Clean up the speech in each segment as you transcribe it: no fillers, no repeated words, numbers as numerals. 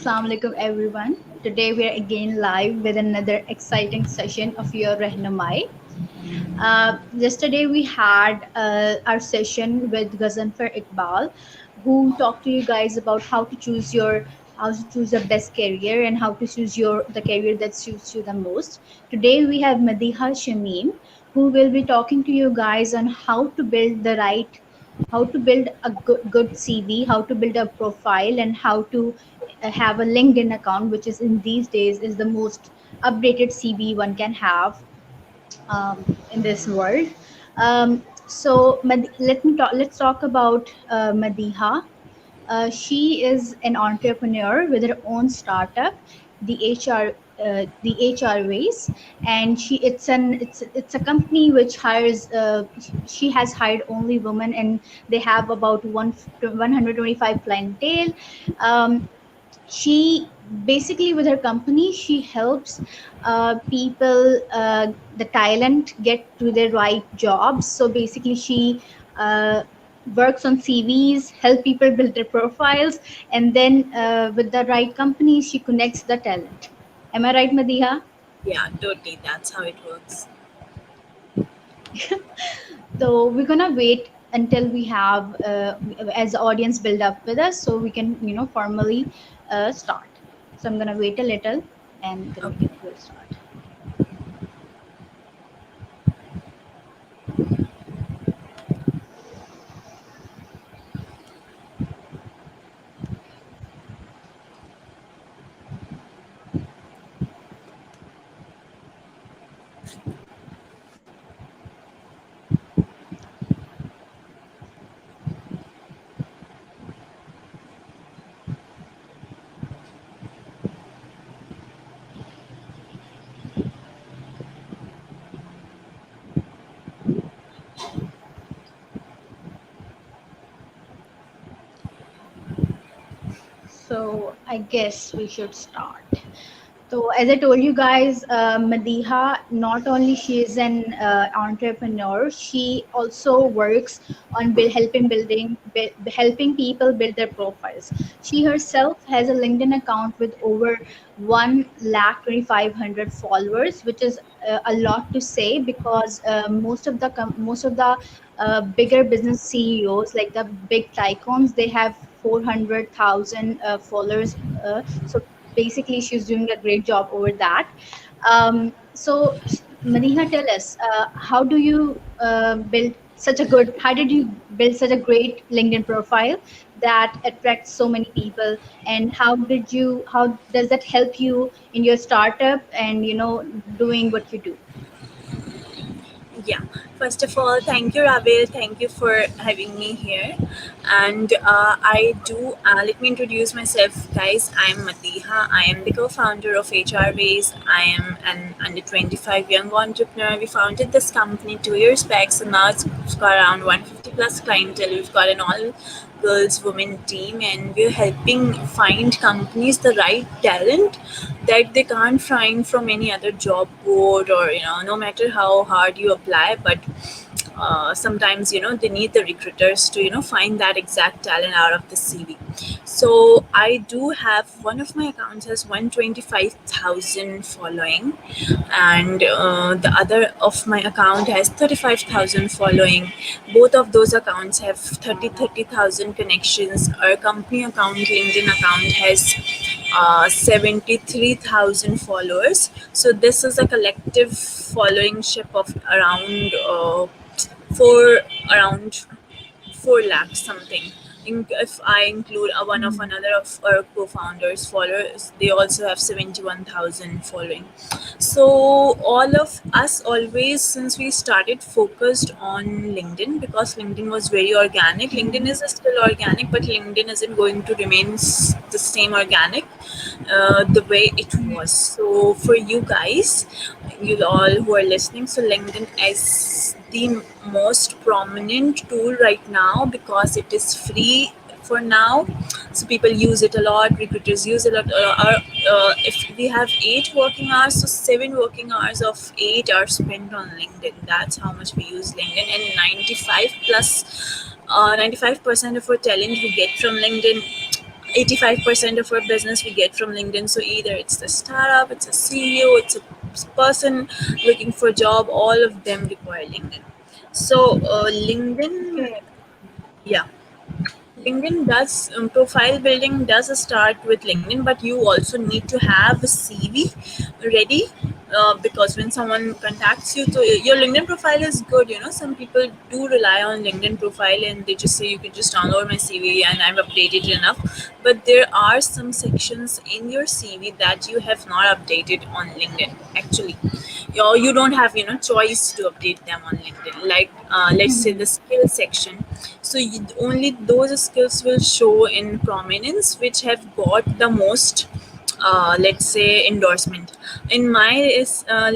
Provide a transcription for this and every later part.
Assalamu alaikum everyone. Today we are again live with another exciting session of your Rehnamai. Yesterday we had our session with Ghazanfar Iqbal, who talked to you guys about how to choose the best career and how to choose your the career that suits you the most. Today we have Madiha Shamim, who will be talking to you guys on how to build a good CV, how to build a profile, and how to have a LinkedIn account, which is in these days is the most updated CV one can have in this world. Let's talk about Madiha. She is an entrepreneur with her own startup, the HR Ways, and it's a company which hires. She has hired only women, and they have about 125 clientele. She basically, with her company, she helps people, the talent, get to their right jobs. So basically she uh, works on CVs, help people build their profiles, and then with the right companies she connects the talent. Am I right, Madiha? Yeah, totally. That's how it works. So we're gonna wait until we have as the audience build up with us, so we can formally start. So I'm gonna wait a little, and then Okay. we'll start. So I guess we should start. So as I told you guys, Madiha, not only she is an entrepreneur, she also works on helping people build their profiles. She herself has a LinkedIn account with over 1,25,000 followers, which is a lot to say, because most of the bigger business CEOs, like the big tycoons, they have 400,000 followers. So basically she's doing a great job over that. So Madiha, tell us, how did you build such a great LinkedIn profile that attracts so many people, and how does that help you in your startup and doing what you do? Yeah. First of all, thank you, Ravel. Thank you for having me here. And let me introduce myself, guys. I'm Matiha. I am the co founder of HR Ways. I am an under 25 young entrepreneur. We founded this company 2 years back, so now it's got around 150 plus clientele. We've got an all girls women team, and we're helping find companies the right talent that they can't find from any other job board, or no matter how hard you apply. But sometimes they need the recruiters to find that exact talent out of the CV. So I do have one of my accounts has 125,000 following, and the other of my account has 35,000 following. Both of those accounts have 30,000 connections. Our company account, LinkedIn account, has 73,000 followers. So this is a collective followingship of four around 4 lakhs something. If I include one of another of our co-founders followers, they also have 71,000 following. So all of us always, since we started, focused on LinkedIn, because LinkedIn was very organic. LinkedIn is still organic, but LinkedIn isn't going to remain the same organic the way it was. So for you guys, you all who are listening, so LinkedIn is the most prominent tool right now because it is free for now. So people use it a lot, recruiters use it a lot. If we have 8 working hours, so 7 working hours of 8 are spent on LinkedIn. That's how much we use LinkedIn. And 95% of our talent we get from LinkedIn. 85% of our business we get from LinkedIn. So either it's the startup, it's a CEO, it's a person looking for a job, all of them require LinkedIn. So LinkedIn, Okay. yeah, LinkedIn does profile building does start with LinkedIn, but you also need to have a CV ready, because when someone contacts you, so your LinkedIn profile is good. You know, some people do rely on LinkedIn profile and they just say you can just download my CV and I've updated it enough. But there are some sections in your CV that you have not updated on LinkedIn. Actually, you don't have choice to update them on LinkedIn. Like let's say Mm-hmm. the skill section, so only those skills will show in prominence which have got the most, let's say, endorsement. In my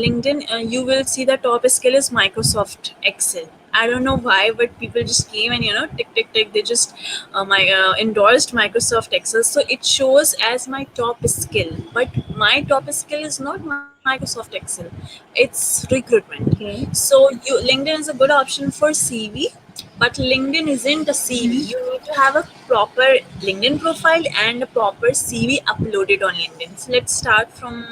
LinkedIn, you will see the top skill is Microsoft Excel. I don't know why, but people just came and tick tick tick. They just my endorsed Microsoft Excel, so it shows as my top skill. But my top skill is not Microsoft Excel; it's recruitment. Okay. So LinkedIn is a good option for CV, but LinkedIn isn't a CV. Mm-hmm. You need to have a proper LinkedIn profile and a proper CV uploaded on LinkedIn. So let's start from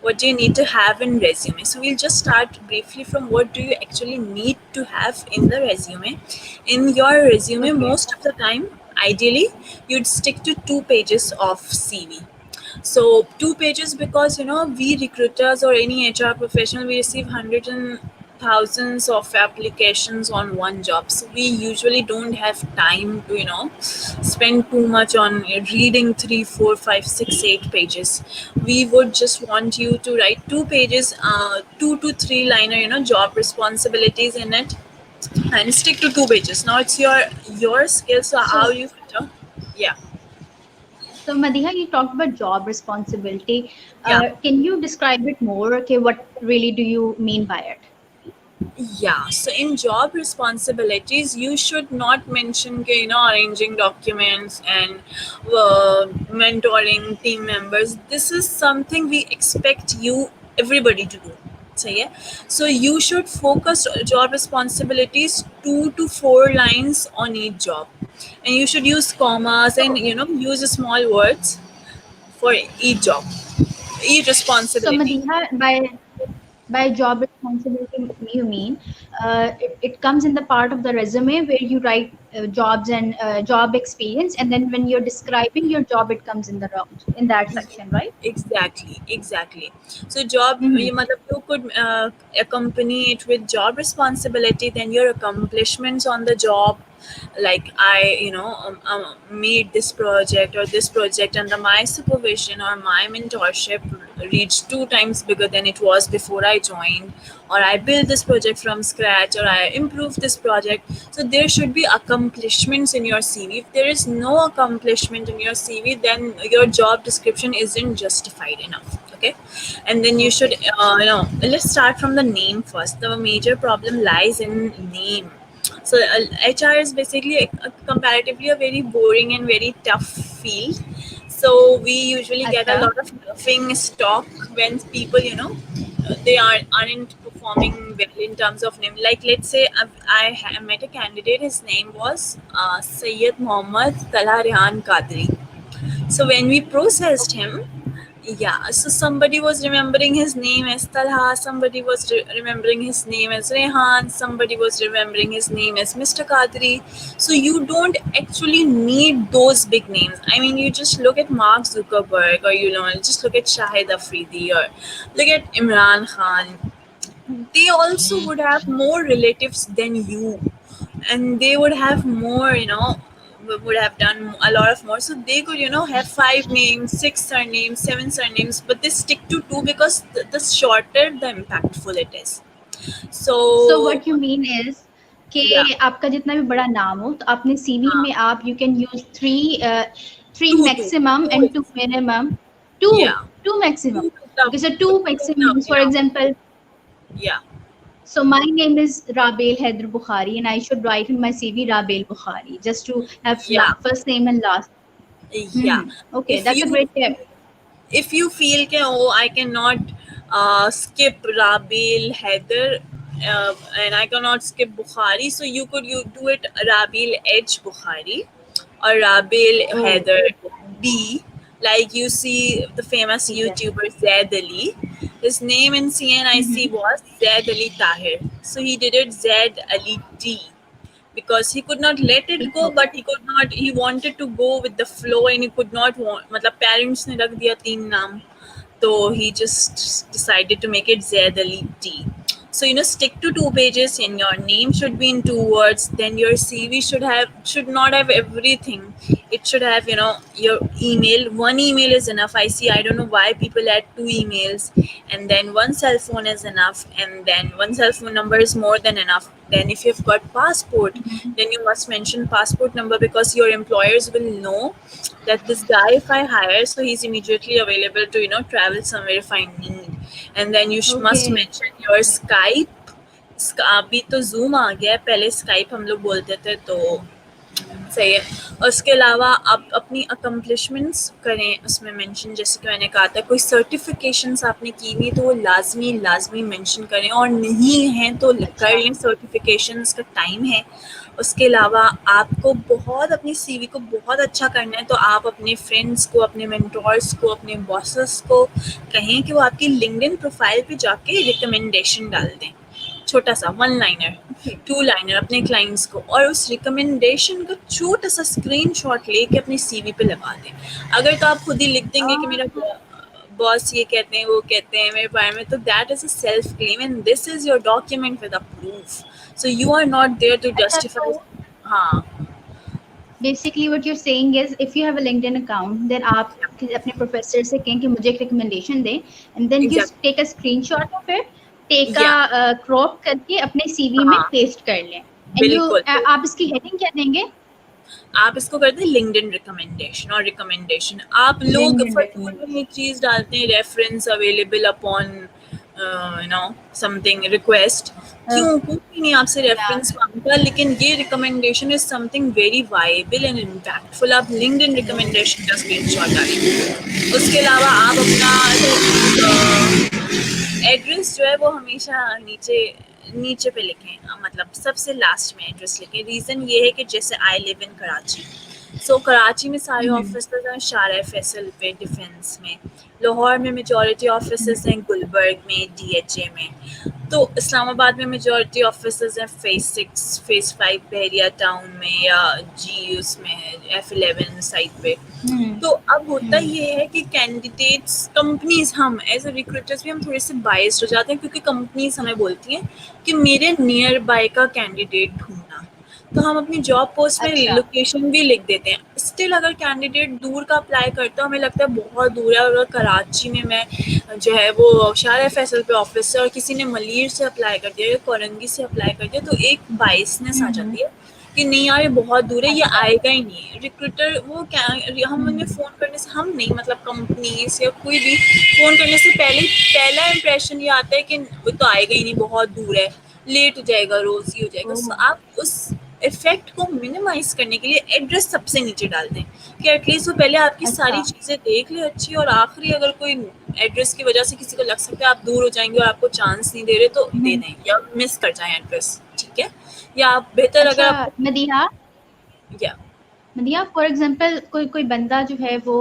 what do you need to have in resume. So we'll just start briefly from what do you actually need to have in the resume. In your resume, Okay. most of the time, ideally, you'd stick to 2 pages of CV. So 2 pages, because we recruiters or any HR professional, we receive hundreds and thousands of applications on one job. So we usually don't have time to spend too much on reading 3, 4, 5, 6, 8 pages. We would just want you to write 2 pages, 2 to 3 liner, job responsibilities in it, and stick to 2 pages. Now it's your skills. So how So, you filter? Yeah, so Madiha, you talked about job responsibility. yeah. Can you describe it more? Okay, what really do you mean by it? Yeah, so in job responsibilities, you should not mention arranging documents and mentoring team members. This is something we expect everybody to do. So yeah, so you should focus on job responsibilities 2 to 4 lines on each job, and you should use commas and So, use small words for each job, each so responsibility. Madiha, by job responsibility, you mean it comes in the part of the resume where you write jobs and job experience, and then when you're describing your job, it comes in the in that section, right? Exactly. So job, Mm-hmm. you could accompany it with job responsibility, then your accomplishments on the job. Like I made this project or this project under my supervision or my mentorship reached 2 times bigger than it was before I joined, or I built this project from scratch, or I improved this project. So there should be accomplishments in your CV. If there is no accomplishment in your CV, then your job description isn't justified enough. Okay, and then you should Okay. let's start from the name first. The major problem lies in name. So HR is basically comparatively a very boring and very tough field. So we usually get a Acha. lot of laughing stock when people, they aren't performing well in terms of name. Like let's say I met a candidate. His name was Sayyid Muhammad Talha Rehan Qadri. So when we processed him, yeah, so somebody was remembering his name as Talha, somebody was remembering his name as Rehan, somebody was remembering his name as Mr. Qadri. So you don't actually need those big names. I mean, you just look at Mark Zuckerberg, or just look at Shahid Afridi, or look at Imran Khan. They also would have more relatives than you, and they would have more, would have done a lot of more. So they could have 5 names, 6 surnames, 7 surnames, but they stick to two because the shorter the impactful it is. So So what you mean is कि yeah, आपका जितना भी बड़ा नाम हो तो अपने CV uh, में आप you can use three two maximum two and two is minimum. two yeah, two maximum. two is the Okay, so two two is maximums, for enough. example. Yeah, So my name is Rabil Haider Bukhari, and I should write in my CV Rabil Bukhari just to have yeah, first name and last. yeah. Okay, If that's a you great tip. if you feel that, oh, I cannot skip Rabil Haider, and I cannot skip Bukhari, so you do it Rabil H Bukhari or Rabil Oh, Haider. B, like you see the famous ठीक है. YouTuber Zaid Ali. His name in CNIC Mm-hmm. was Zaid Ali Tahir. So he did it Zaid Ali T because he could not let it ठीक go, हो गया. but he wanted to go with the flow and he could not want, मतलब parents ने रख दिया तीन नाम, so he just decided to make it Zaid Ali T. So stick to two pages, and your name should be in two words. Then your CV should not have everything. It should have your email. One email is enough. I don't know why people add two emails, and then one cell phone is enough, and then one cell phone number is more than enough. Then if you've got passport, Mm-hmm. then you must mention passport number because your employers will know that this guy, if I hire, so he's immediately available to travel somewhere if I need. And then you must Okay. mention your Skype. अभी तो Zoom आ गया है, पहले Skype हम लोग बोलते थे, तो सही है। और उसके अलावा आप अपनी अकम्पलिशमेंट्स करें उसमें मेंशन, जैसे कि मैंने कहा था कोई सर्टिफिकेशंस आपने की हुई तो वो लाजमी लाजमी मेंशन करें, और नहीं हैं तो कर अच्छा. लें, सर्टिफिकेशंस का टाइम है। उसके अलावा आपको बहुत अपनी सीवी को बहुत अच्छा करना है, तो आप अपने फ्रेंड्स को, अपने मेंटोर्स को, अपने बॉसेस को कहें कि वो आपकी लिंक्डइन प्रोफाइल पे जाके रिकमेंडेशन डाल दें, छोटा सा one liner, Okay. Two liner अपने क्लाइंट्स को, और उस रिकमेंडेशन का छोटा सा स्क्रीनशॉट लेके अपनी सीवी पे लगा दें। अगर तो आप खुद ही लिख देंगे कि मेरा Ah, बॉस ये कहते हैं, वो कहते हैं मेरे बारे में, तो that is a self claim and this is your document with a proof, so you are not there to अच्छा, जस्टिफाई। तो हाँ, basically what you're saying is if you have a LinkedIn account, then आप अपने professor से कहें कि मुझे एक रिकमेंडेशन दें, and then you exact, take a screenshot of it, take या, a crop करके अपने CV में हाँ, पेस्ट कर लें, and you बिल्कुल। आप इसकी हेडिंग क्या देंगे? आप इसको करते हैं लिंक्डइन रिकमेंडेशन, और रिकमेंडेशन आप लोग LinkedIn फजूल में recommendation. एक चीज़ डालते हैं, reference available upon something request. Uh, क्यों, कोई नहीं आपसे yeah. रेफरेंस मांगता, लेकिन ये recommendation is something very viable and impactful. आप लिंक्डइन रिकमेंडेशन का स्क्रीनशॉट डालें। उसके अलावा आप अपना एड्रेस जो है वो हमेशा नीचे नीचे पे लिखें, मतलब सबसे लास्ट में एड्रेस लिखें। रीज़न ये है कि जैसे आई लिव इन कराची, सो कराची में सारे Mhm. ऑफिसर्स हैं शारा फैसल पे डिफेंस में, लाहौर में मेजॉरिटी ऑफिसर्स हैं गुलबर्ग में, डीएचए में, तो इस्लामाबाद में मेजॉरिटी ऑफिसर्स हैं फेज़ 6 फेज़ 5 बहरिया टाउन में, या जी उसमें F11 साइट पे। Mhm. तो अब होता Mhm. ये है कि कैंडिडेट्स, कंपनीज, हम एज ए रिक्रूटर्स भी हम थोड़े से बायस्ड हो जाते हैं, क्योंकि कंपनीज हमें बोलती हैं कि मेरे नियर बाय का कैंडिडेट ढूंढना, तो हम अपनी जॉब पोस्ट में अच्छा. लोकेशन भी लिख देते हैं। स्टिल अगर कैंडिडेट दूर का अप्लाई करता है, हमें लगता है बहुत दूर है, और अगर कराची में मैं जो है वो शारा फैसल पे ऑफिस है और किसी ने मलीर से अप्लाई कर दिया या कोरंगी से अप्लाई कर दिया, तो एक बाइसनेस आ Mhm. जाती है कि नहीं यार ये बहुत दूर है, ये अच्छा. आएगा ही नहीं। रिक्रूटर वो क्या, हम उन्हें Mhm. फ़ोन करने से, हम नहीं मतलब कंपनीज या कोई भी फ़ोन करने से पहले पहला इंप्रेशन ये आता है कि वो तो आएगा ही नहीं, बहुत दूर है, लेट हो जाएगा, रोज़ ही हो जाएगा। सो Oh. आप उस इफेक्ट को मिनिमाइज करने के लिए एड्रेस सबसे नीचे डाल दें, कि एटलीस्ट वो पहले आपकी अच्छा. सारी चीज़ें देख ले अच्छी, और आखिरी अगर कोई एड्रेस की वजह से किसी को लग सकता है आप दूर हो जाएंगे और आपको चांस नहीं दे रहे, तो दे Mhm. दें या मिस कर जाएं एड्रेस, ठीक है। या आप बेहतर अगर अच्छा, आपको, मदीहा, या मदीहा फॉर एग्जांपल कोई कोई बंदा जो है वो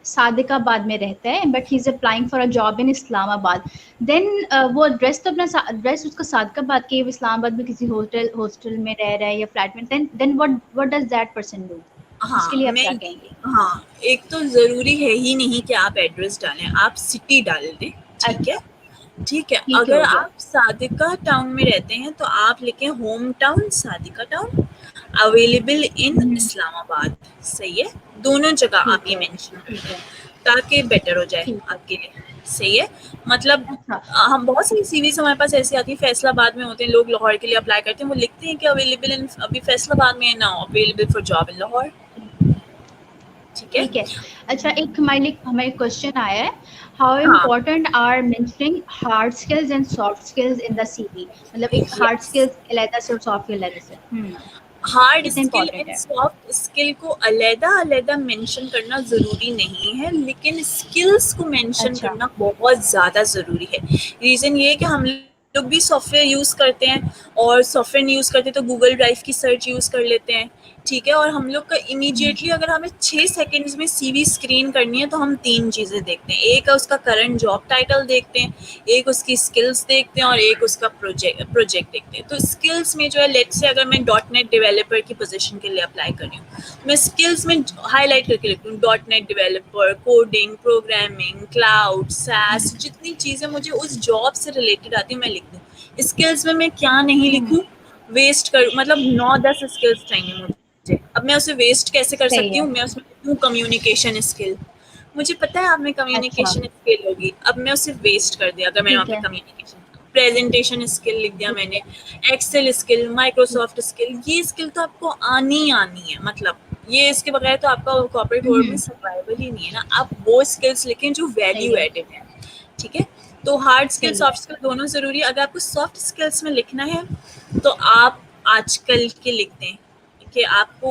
सादिकाबाद में रहता है, but he is applying for a job in Islamabad, then वो एड्रेस तो अपना एड्रेस उसका सादिकाबाद के, वो इस्लामाबाद में किसी होटल हॉस्टल में रह रहा है या फ्लैट में, then what does that person do? उसके हाँ, लिए आप मैं क्या ये, कहेंगे? हाँ, एक तो ज़रूरी है ही नहीं कि आप एड्रेस डालें, आप सिटी डाल दें, ठीक है? अच्छा, ठीक है, ठीक अगर हो गया. आप सादिका टाउन में रहते हैं तो आप लिखें home town Sadiqa town, available in hmm, Islamabad, सही है? दोनों जगह आप ठीक ये है, मेंशन कर ठीक दें, है, ताकि बेटर हो जाए ठीक है. आपके लिए, सही है? मतलब अच्छा. हम बहुत सारी सीवीज़ हमारे पास ऐसी आती है, फैसलाबाद में होते हैं लोग, लाहौर के लिए अप्लाई करते हैं, वो लिखते हैं कि अवेलेबल इन, अभी फैसलाबाद में है ना, available for job in Lahore, ठीक है? ठीक है. अच्छा, एक हमारे लिए हमें क्वेश्चन आया है, हाउ हाँ, important are mentioning hard skills and soft skills in the CV? मतलब एक हार्ड यस। स्किल्स अलग से और सॉफ्ट स्किल अलग से. हार्ड कितना स्किल इम्पोर्टेंट एंड है? सॉफ्ट स्किल को अलग-अलग मेंशन करना ज़रूरी नहीं है, लेकिन स्किल्स को मेंशन अच्छा. करना बहुत ज़्यादा ज़रूरी है। रीज़न ये है कि हम लोग भी सॉफ्टवेयर यूज़ करते हैं, और सॉफ्टवेयर नहीं यूज़ करते तो गूगल ड्राइव की सर्च यूज़ कर लेते हैं, ठीक है, और हम लोग का हम्म, इमीडिएटली अगर हमें 6 सेकंड्स में सीवी स्क्रीन करनी है तो हम तीन चीज़ें देखते हैं। एक है उसका करंट जॉब टाइटल देखते हैं, एक उसकी स्किल्स देखते हैं, और एक उसका प्रोजेक्ट प्रोजेक्ट देखते हैं। तो स्किल्स में जो है, लेट्स से अगर मैं डॉट नेट डेवलपर की पोजीशन के लिए अप्लाई कर रही हूँ, मैं स्किल्स में हाईलाइट करके लिखती हूँ dot net developer, coding, programming, cloud, SaaS, जितनी चीज़ें मुझे उस जॉब से रिलेटेड आती है मैं लिख दूँ। स्किल्स में मैं क्या नहीं हम्म, लिखूँ, वेस्ट कर, मतलब 9-10 स्किल्स चाहिए मुझे, अब मैं उसे वेस्ट कैसे कर सही सकती है। हूँ, मैं उसमें लिखूँ कम्युनिकेशन स्किल। मुझे पता है आप में अच्छा, कम्युनिकेशन स्किल होगी, अब मैं उसे वेस्ट कर दिया अगर मैंने वहाँ ठीक पे है, कम्युनिकेशन, प्रेजेंटेशन स्किल लिख दिया ठीक मैंने, है, एक्सेल स्किल, ठीक। Microsoft skill. ये स्किल तो आपको आनी ही आनी है, मतलब ये इसके बगैर तो आपका कॉर्पोरेट वर्ल्ड में हम्म, सर्वाइवल ही नहीं है ना। आप वो स्किल्स लिखें जो सही वैल्यू है, एडेड है, ठीक है। तो हार्ड स्किल, सही है। सॉफ्ट स्किल दोनों ज़रूरी है। अगर आपको सॉफ्ट स्किल्स में लिखना है तो आप आजकल के लिखते हैं कि आपको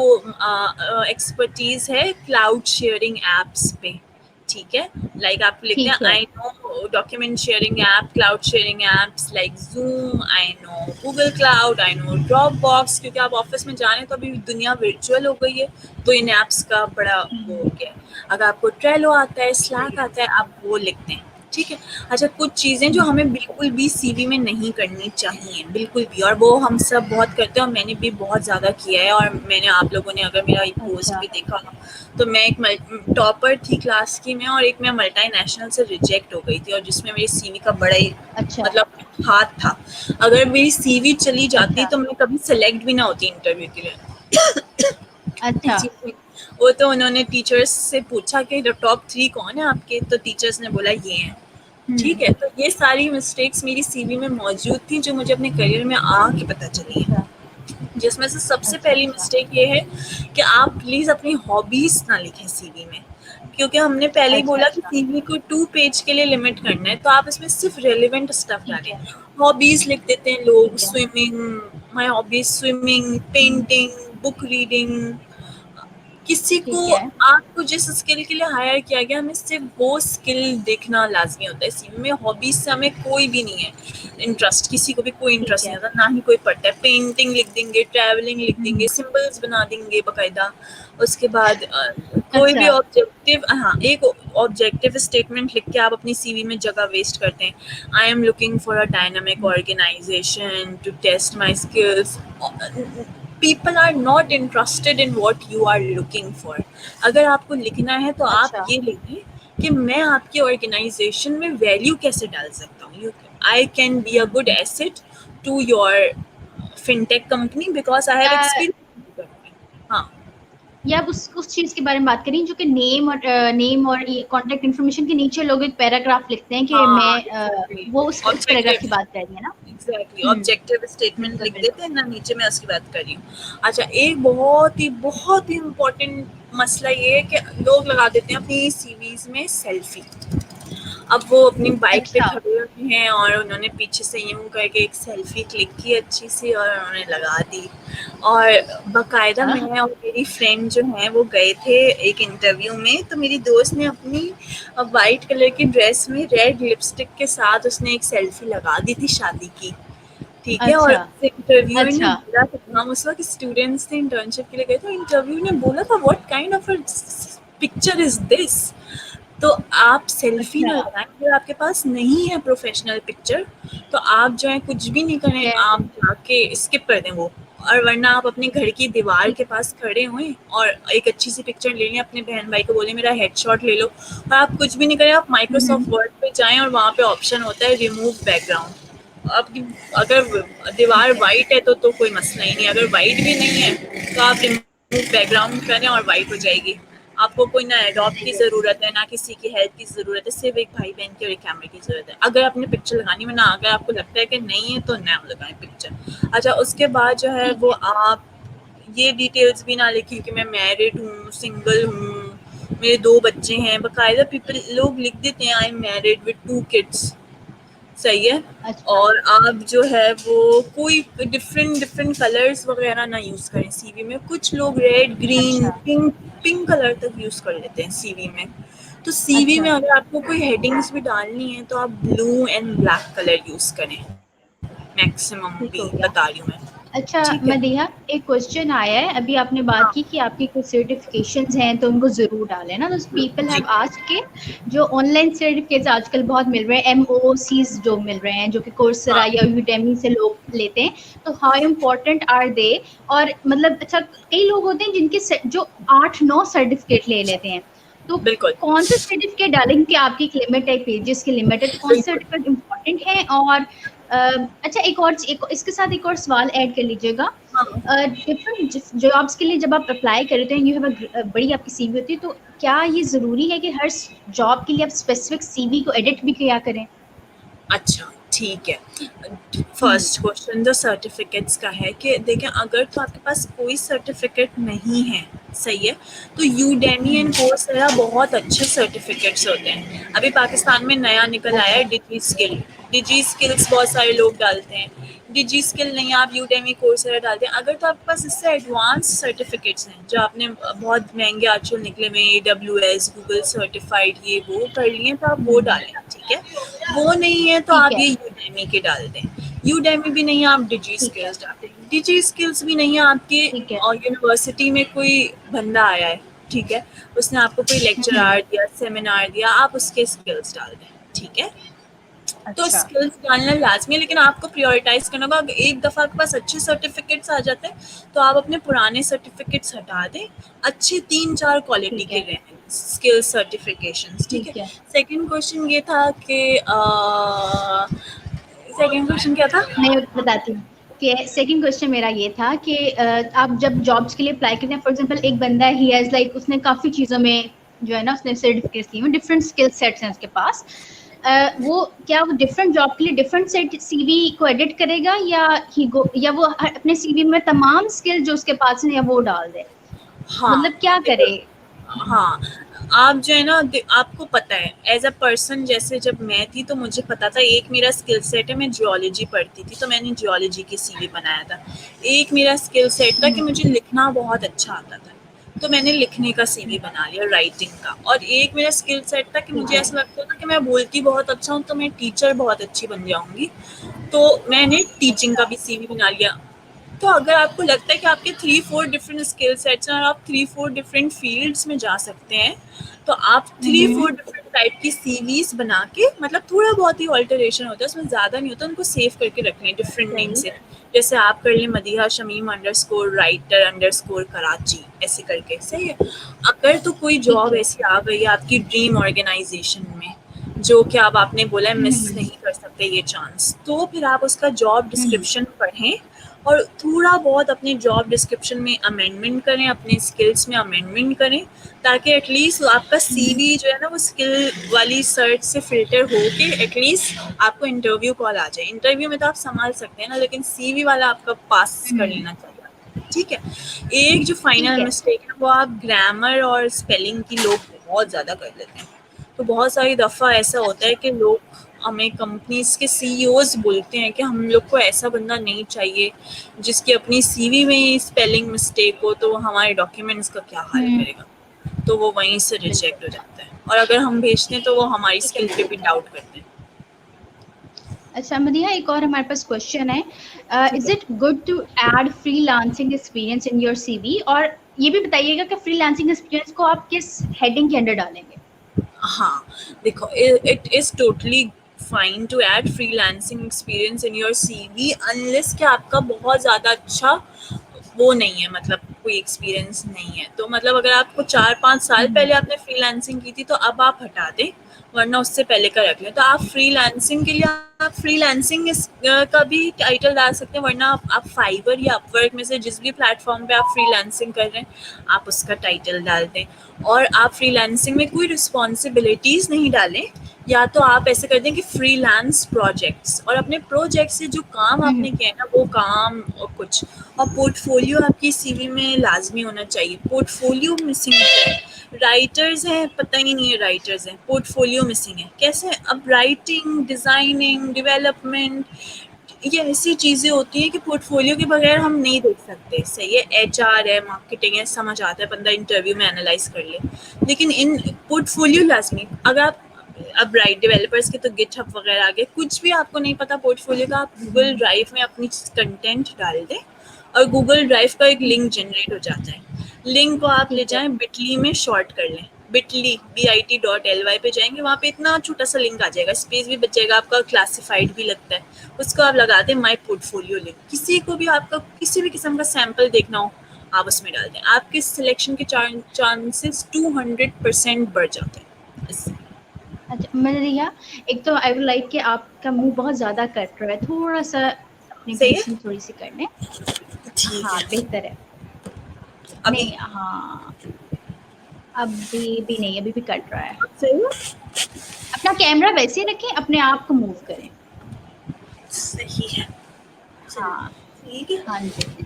एक्सपर्टीज़ है क्लाउड शेयरिंग एप्स पे, ठीक है। लाइक आप लिखते हैं ठीक है। I know document sharing app, cloud sharing apps like zoom, I know Google cloud, I know drop box, क्योंकि आप ऑफिस में जा रहे हैं तो अभी दुनिया वर्चुअल हो गई है, तो इन ऐप्स का बड़ा वो हम्म, हो गया है। अगर आपको ट्रेलो आता है, सही स्लैक है। आता है, आप वो लिखते हैं, ठीक है। अच्छा, कुछ चीज़ें जो हम्म, हमें बिल्कुल भी सीवी में नहीं करनी चाहिए, बिल्कुल भी, और वो हम सब बहुत करते हैं और मैंने भी बहुत ज़्यादा किया है। और मैंने, आप लोगों ने अगर मेरा एक पोस्ट अच्छा, भी देखा हो, तो मैं एक टॉपर थी क्लास की मैं, और एक मैं मल्टी नेशनल से रिजेक्ट हो गई थी, और जिसमें मेरी सीवी का बड़ा ही अच्छा, मतलब हाथ था। अगर मेरी सीवी चली जाती अच्छा, तो मैं कभी सेलेक्ट भी ना होती इंटरव्यू के लिए। अच्छा। जी, वो तो उन्होंने टीचर्स से पूछा कि टॉप 3 कौन है आपके, तो टीचर्स ने बोला ये हैं, ठीक हम्म, है। तो ये सारी मिस्टेक्स मेरी सीवी में मौजूद थी जो मुझे अपने करियर में आके पता चली अच्छा, है। जिसमें से सबसे अच्छा, पहली अच्छा, मिस्टेक ये है कि आप प्लीज़ अपनी हॉबीज़ ना लिखें सीवी में, क्योंकि हमने पहले ही अच्छा, बोला कि अच्छा, सीवी को 2 पेज के लिए लिमिट करना है, तो आप इसमें सिर्फ रेलिवेंट स्टफ ठीक डालें। है, हॉबीज़ लिख देते हैं लोग, ठीक है। Swimming, my hobbies swimming, hmm, painting, book reading. किसी को, ठीक है। आपको जिस स्किल के लिए हायर किया गया, हमें सिर्फ वो स्किल देखना लाजमी होता है सीवी में। हॉबीज से हमें कोई भी नहीं है इंटरेस्ट, किसी को भी कोई ठीक इंटरेस्ट नहीं है। होता, ना ही कोई पढ़ता है। पेंटिंग लिख देंगे, ट्रैवलिंग लिख देंगे, हम्म, सिंबल्स बना देंगे बकायदा। उसके बाद कोई भी अच्छा, ऑब्जेक्टिव, हाँ, एक ऑब्जेक्टिव स्टेटमेंट लिख के आप अपनी सीवी में जगह वेस्ट करते हैं। I am looking for a dynamic hmm, organization to test my skills. People are not interested in what you are looking for. अगर आपको लिखना है तो आप अच्छा, ये लिखिए कि मैं आपकी ऑर्गेनाइजेशन में वैल्यू कैसे डाल सकता हूँ। I can be a good asset to your fintech company because I have या एक्सपीरियंस। हाँ, या आप उस चीज के बारे में बात करें जो कि नेम और ये कांटेक्ट इन्फॉर्मेशन के नीचे लोग एक पैराग्राफ लिखते हैं कि मैं हाँ, एग्जैक्टली, वो उस पैराग्राफ की ऑब्जेक्टिव, बात कर रही है ना। एग्जैक्टली हम्म, ऑब्जेक्टिव स्टेटमेंट बिल्कुल लिख बिल्कुल। देते हैं ना नीचे, मैं उसकी बात कर रही हूँ। अच्छा, एक बहुत ही इम्पोर्टेंट मसला ये है कि लोग लगा देते हैं अपनी सीवीज में सेल्फी। अब वो अपनी बाइक पे अच्छा, खड़े हुए हैं और उन्होंने पीछे से यूं करके एक सेल्फी क्लिक की अच्छी सी और उन्होंने लगा दी। और बाकायदा अच्छा, मैं और मेरी फ्रेंड जो हैं वो गए थे एक इंटरव्यू में, तो मेरी दोस्त ने अपनी वाइट कलर की ड्रेस में रेड लिपस्टिक के साथ उसने एक सेल्फी लगा दी थी शादी की, ठीक है। और अच्छा, इंटरव्यूअर ने अच्छा, बोला था, हम उस वक्त स्टूडेंट्स थे, इंटर्नशिप के लिए गए थे, इंटरव्यू ने बोला था what kind of a picture is this. तो आप सेल्फी ना अच्छा, लगाएं अगर आपके पास नहीं है प्रोफेशनल पिक्चर, तो आप जो है कुछ भी नहीं ठीक करें, है, आप जाके स्किप कर दें वो। और वरना आप अपने घर की दीवार ठीक के है। पास खड़े हुए और एक अच्छी सी पिक्चर ले लें, अपने बहन भाई को बोले मेरा हेडशॉट ले लो। और आप कुछ भी नहीं करें, आप माइक्रोसॉफ्ट हम्म, वर्ड पे जाएं और वहाँ पे ऑप्शन होता है रिमूव बैकग्राउंड। आपकी अगर ठीक दीवार है, वाइट है तो कोई मसला ही नहीं, अगर वाइट भी नहीं है तो आप रिमूव बैकग्राउंड करें और वाइट हो जाएगी। आपको कोई ना एडॉप की सही है, ज़रूरत है, ना किसी की हेल्प की ज़रूरत है, सिर्फ एक भाई बहन की और एक कैमरे की ज़रूरत है। अगर आपने पिक्चर लगानी में ना, अगर आपको लगता है कि नहीं है तो ना लगाएं पिक्चर। अच्छा, उसके बाद जो है ठीक वो है, आप ये डिटेल्स भी ना लिखें कि मैं मैरिड हूँ, सिंगल हूँ, मेरे 2 बच्चे हैं। बाकायदा पीपल लोग लिख देते हैं I am married with 2 kids, सही है। अच्छा, और आप जो है वो कोई डिफरेंट डिफरेंट कलर्स वगैरह ना यूज़ करें सीवी में। कुछ लोग रेड, ग्रीन, अच्छा, पिंक, पिंक कलर तक यूज़ कर लेते हैं सीवी में। तो सीवी में अच्छा, अगर आपको कोई हेडिंग्स भी डालनी है तो आप blue and black colour use करें, मैक्सिमम ठीक भी हो गया। बता रही हूँ मैं। अच्छा ठीक है। मदीहा, एक क्वेश्चन आया है। अभी आपने बात हाँ की कि आपकी कुछ सर्टिफिकेशंस हैं तो उनको ज़रूर डालें ना। तो पीपल जी। हैव आस्क्ड के जो ऑनलाइन सर्टिफिकेट्स आजकल बहुत मिल रहे हैं, एमओसीज जो मिल रहे हैं, जो कि कोर्सेरा हाँ या यूडेमी से लोग लेते हैं, तो हाउ इम्पोर्टेंट आर दे? और मतलब अच्छा, कई लोग होते हैं जिनके जो 8-9 सर्टिफिकेट ले लेते हैं, तो बिल्कुल कौन से सर्टिफिकेट डालेंगे कि आपकी एक लिमिट है, पेजेस की लिमिट है, तो कौन से बिल्कुल। सर्टिफिकेट इम्पोर्टेंट है? और अच्छा, एक इसके साथ एक और सवाल ऐड कर लीजिएगा। हाँ डिफरेंट जॉब्स के लिए जब आप अप्लाई करते हैं, यू हैव बड़ी आपकी सीवी होती है, तो क्या ये ज़रूरी है कि हर जॉब के लिए आप स्पेसिफिक सीवी को एडिट भी किया करें? अच्छा, ठीक है। हुँ, फर्स्ट क्वेश्चन जो सर्टिफ़िकेट्स का है कि देखें, अगर तो आपके पास कोई सर्टिफ़िकेट नहीं है, सही है, तो यूडेमी एंड हुँ, कोर्सेरा बहुत अच्छे सर्टिफ़िकेट्स होते हैं। अभी पाकिस्तान में नया निकल आया ओके, है डिजी स्किल। डिजी स्किल्स बहुत सारे लोग डालते हैं। डिजी स्किल नहीं, आप यूडेमी कोर्सेरा डालते हैं। अगर तो आपके पास इससे एडवांस सर्टिफ़िकेट्स हैं, जो आपने बहुत महँगे आजकल निकले हुए AWS, गूगल सर्टिफ़ाइड ये वो कर लिए हैं, तो आप वो हुँ, डालें, ठीक है? वो नहीं है तो ठीक आप है, ये यूडेमी के डाल दें। यूडेमी भी नहीं है, आप डिजी ठीक है, स्किल्स डाल दें। डिजी स्किल्स भी नहीं है, आपके ठीक है। यूनिवर्सिटी में कोई बंदा आया है, ठीक है, उसने आपको कोई लेक्चर हुँ, आर दिया, सेमिनार दिया, आप उसके स्किल्स डाल दें, ठीक है। तो अच्छा, स्किल्स डालना लाजमी है, लेकिन आपको प्रायोरिटाइज करना होगा। अगर एक दफ़ा आपके पास अच्छे सर्टिफिकेट्स आ जाते हैं तो आप अपने पुराने सर्टिफिकेट्स हटा दें। अच्छे 3-4 क्वालिटी ठीक के है, रहें स्किल सर्टिफिकेशंस, ठीक है। ठीक है। सेकंड क्वेश्चन ये था कि सेकंड क्वेश्चन क्या था? मैं बताती हूँ कि सेकंड क्वेश्चन मेरा ये था कि आप जब जॉब्स के लिए अप्लाई करते हैं, फॉर एग्जांपल एक बंदा है, ही हैज़ लाइक उसने काफ़ी चीज़ों में जो है ना उसने सर्टिफिकेट्स लिए हुए, डिफरेंट स्किल सेट्स हैं उसके पास। वो क्या वो डिफरेंट जॉब के लिए डिफरेंट सेट सीवी को एडिट करेगा, या या वो अपने सीवी में तमाम स्किल जो उसके पास है या वो डाल दे? हाँ, मतलब क्या देखो, करे? हाँ, आप जो है ना आपको पता है एज अ पर्सन, जैसे जब मैं थी तो मुझे पता था, एक मेरा स्किल सेट है, मैं जियोलॉजी पढ़ती थी तो मैंने जियोलॉजी की सीवी बनाया था। एक मेरा स्किल सेट था कि हम्म, मुझे लिखना बहुत अच्छा आता था, तो मैंने लिखने का सीवी बना लिया, राइटिंग का। और एक मेरा स्किल सेट था कि ठीक मुझे है। ऐसा लगता था कि मैं बोलती बहुत अच्छा हूँ तो मैं टीचर बहुत अच्छी बन जाऊंगी, तो मैंने टीचिंग का अच्छा। भी सीवी बना लिया। तो अगर आपको लगता है कि आपके 3-4 डिफरेंट स्किल सेट्स हैं और आप 3-4 डिफरेंट फील्ड्स में जा सकते हैं, तो आप 3-4 डिफरेंट टाइप की सीवीज बना के, मतलब थोड़ा बहुत ही ऑल्टरेशन होता है, उसमें ज़्यादा नहीं होता, उनको सेव करके रख लें डिफरेंट नेम सही। से। जैसे आप कर लें Madiha Shamim underscore writer underscore Karachi, ऐसे करके, सही है। अगर तो कोई ठीक जॉब है। ऐसी आ गई है आपकी ड्रीम ऑर्गेनाइजेशन में, जो कि अब आपने बोला है मिस हम्म, नहीं कर सकते ये चांस, तो फिर आप उसका जॉब हम्म, डिस्क्रिप्शन पढ़ें और थोड़ा बहुत अपने जॉब डिस्क्रिप्शन में अमेंडमेंट करें, अपने स्किल्स में अमेंडमेंट करें, ताकि एटलीस्ट आपका हम्म, सीवी जो है ना वो स्किल वाली सर्च से फिल्टर हो के एटलीस्ट आपको इंटरव्यू कॉल आ जाए। इंटरव्यू में तो आप संभाल सकते हैं ना, लेकिन सीवी वाला आपका पास कर हम्म, लेना चाहिए, ठीक है। एक जो ठीक फाइनल है। मिस्टेक है वो आप ग्रामर और स्पेलिंग की लोग बहुत ज़्यादा कर लेते हैं। तो बहुत सारी दफ़ा ऐसा होता है अच्छा। कि लोग, हमें कंपनीज के सीईओज बोलते हैं कि हम लोग को ऐसा बंदा नहीं चाहिए जिसकी अपनी सीवी में ही स्पेलिंग मिस्टेक हो, तो वो हमारे डॉक्यूमेंट्स का क्या हाल हम्म, करेगा। तो वो वहीं से बिल्कुल। रिजेक्ट हो जाता है, और अगर हम भेजते हैं तो वो हमारी ठीक है। स्किल पे भी डाउट करते हैं। अच्छा मदिहा, एक और हमारे पास क्वेश्चन है। ठीक इज है। It good to add freelancing experience in your CV? और ये भी बताइएगा कि फ्रीलांसिंग एक्सपीरियंस को आप किस हेडिंग के अंडर डालेंगे? हाँ, देखो, it is totally fine to add freelancing experience in your CV, unless कि आपका बहुत ज़्यादा अच्छा वो नहीं है, मतलब कोई एक्सपीरियंस नहीं है। तो मतलब अगर आपको 4-5 साल हम्म, पहले आपने फ्रीलांसिंग की थी तो अब आप हटा दें, वरना उससे पहले का रख लें। तो आप फ्रीलांसिंग के लिए आप फ्रीलांसिंग का भी टाइटल डाल सकते हैं, वरना आप फाइवर या अपवर्क में से जिस भी प्लेटफॉर्म पे आप फ्रीलांसिंग कर रहे हैं आप उसका टाइटल डाल दें। और आप फ्रीलांसिंग में कोई रिस्पॉन्सिबिलिटीज़ नहीं डालें, या तो आप ऐसे कर दें कि फ्रीलांस प्रोजेक्ट्स, और अपने प्रोजेक्ट से जो काम हम्म, आपने किया है ना वो काम और कुछ, और पोर्टफोलियो आपकी सीवी में लाजमी होना चाहिए। पोर्टफोलियो मिसिंग होता है, राइटर्स हैं पता ही नहीं है राइटर्स हैं, पोर्टफोलियो मिसिंग है, कैसे? अब राइटिंग, डिज़ाइनिंग, डेवलपमेंट, ये ऐसी चीज़ें होती हैं कि पोर्टफोलियो के बगैर हम नहीं देख सकते, सही है। एचआर है, मार्केटिंग है, समझ आता है, बंदा इंटरव्यू में एनालाइज कर ले, लेकिन इन पोर्टफोलियो लाजमी। अगर आप अब राइट डेवलपर्स के तो गिटहब वगैरह आ गए, कुछ भी आपको नहीं पता पोर्टफोलियो का, आप गूगल ड्राइव में अपनी कंटेंट डाल दें और गूगल ड्राइव का एक लिंक जनरेट हो जाता है। लिंक को आप ले ठीक है। जाएं, बिटली में शॉर्ट कर लें, बिटली bit.ly पे जाएंगे, वहाँ पे इतना छोटा सा लिंक आ जाएगा, स्पेस भी बच जाएगा आपका, क्लासिफाइड भी लगता है। उसको आप लगाते हैं माई पोर्टफोलियो लिंक, किसी को भी आपका किसी भी किस्म का सैंपल देखना हो आप उसमें डाल दें, आपके सिलेक्शन के चांसेस 200% बढ़ जाते हैं इससे। अच्छा मदरिया, एक तो आई वुड लाइक कि आपका मुंह बहुत ज्यादा कट रहा है, थोड़ा सा अपनी सही है, ब्रीथिंग थोड़ी सी कर लें। ठीक हाँ है। बेहतर है। अभी नहीं हाँ, अभी भी नहीं, अभी भी कट रहा है। सही है, अपना कैमरा वैसे ही रखें, अपने आप को मूव करें। सही है, चलिए हाँ। ठीक है। हाँ जी।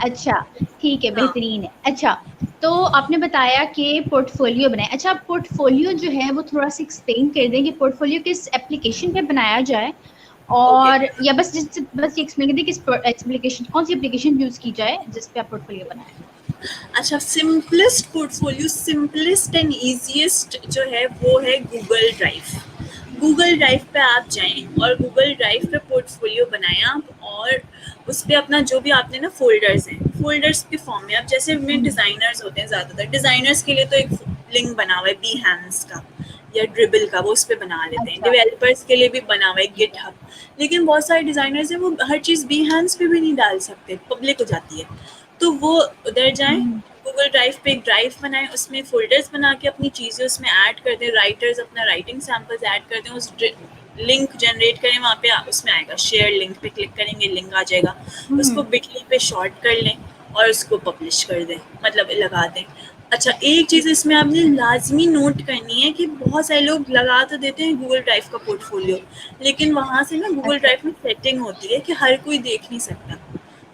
अच्छा, ठीक है, हाँ, बेहतरीन है। अच्छा, तो आपने बताया कि पोर्टफोलियो बनाए। अच्छा, पोर्टफोलियो जो है वो थोड़ा सा एक्सप्लेन कर दें कि पोर्टफोलियो किस एप्लीकेशन पे बनाया जाए, ओके। और या बस ये एक्सप्लेन कर दें किस एप्लीकेशन, कौन सी एप्लीकेशन यूज की जाए जिस पे आप पोर्टफोलियो बनाए। अच्छा, simplest portfolio, simplest and easiest जो है वो है गूगल ड्राइव। गूगल ड्राइव पे आप जाएं और गूगल ड्राइव पे पोर्टफोलियो बनाएं आप, और उस पे अपना जो भी आपने ना फोल्डर्स हैं, फोल्डर्स के फॉर्म में, आप जैसे में डिज़ाइनर्स होते हैं, ज़्यादातर डिज़ाइनर्स के लिए तो एक लिंक बना हुआ है Behance का या ड्रिबल का, वो उस पे बना लेते हैं। अच्छा। डेवलपर्स के लिए भी बना हुआ है ठीक है। गिटहब। लेकिन बहुत सारे डिज़ाइनर्स हैं, वो हर चीज़ Behance पे भी नहीं डाल सकते, पब्लिक हो जाती है। तो वो उधर जाएँ, हम्म। गूगल ड्राइव पे एक ड्राइव बनाएँ, उसमें फ़ोल्डर्स बना के अपनी चीज़ें उसमें ऐड कर दें, राइटर्स अपना राइटिंग सैंपल्स ऐड कर दें, उस लिंक जनरेट करें, वहाँ पे उसमें आएगा शेयर लिंक पे क्लिक करेंगे, लिंक आ जाएगा। उसको हम्म। बिटली पे शॉर्ट कर लें और उसको पब्लिश कर दें, मतलब लगा दें। अच्छा, एक चीज़ इसमें आपने लाज़मी नोट करनी है कि बहुत सारे लोग लगा तो देते हैं गूगल ड्राइव का पोर्टफोलियो, लेकिन वहाँ से ना गूगल अच्छा। ड्राइव में सेटिंग होती है कि हर कोई देख नहीं सकता।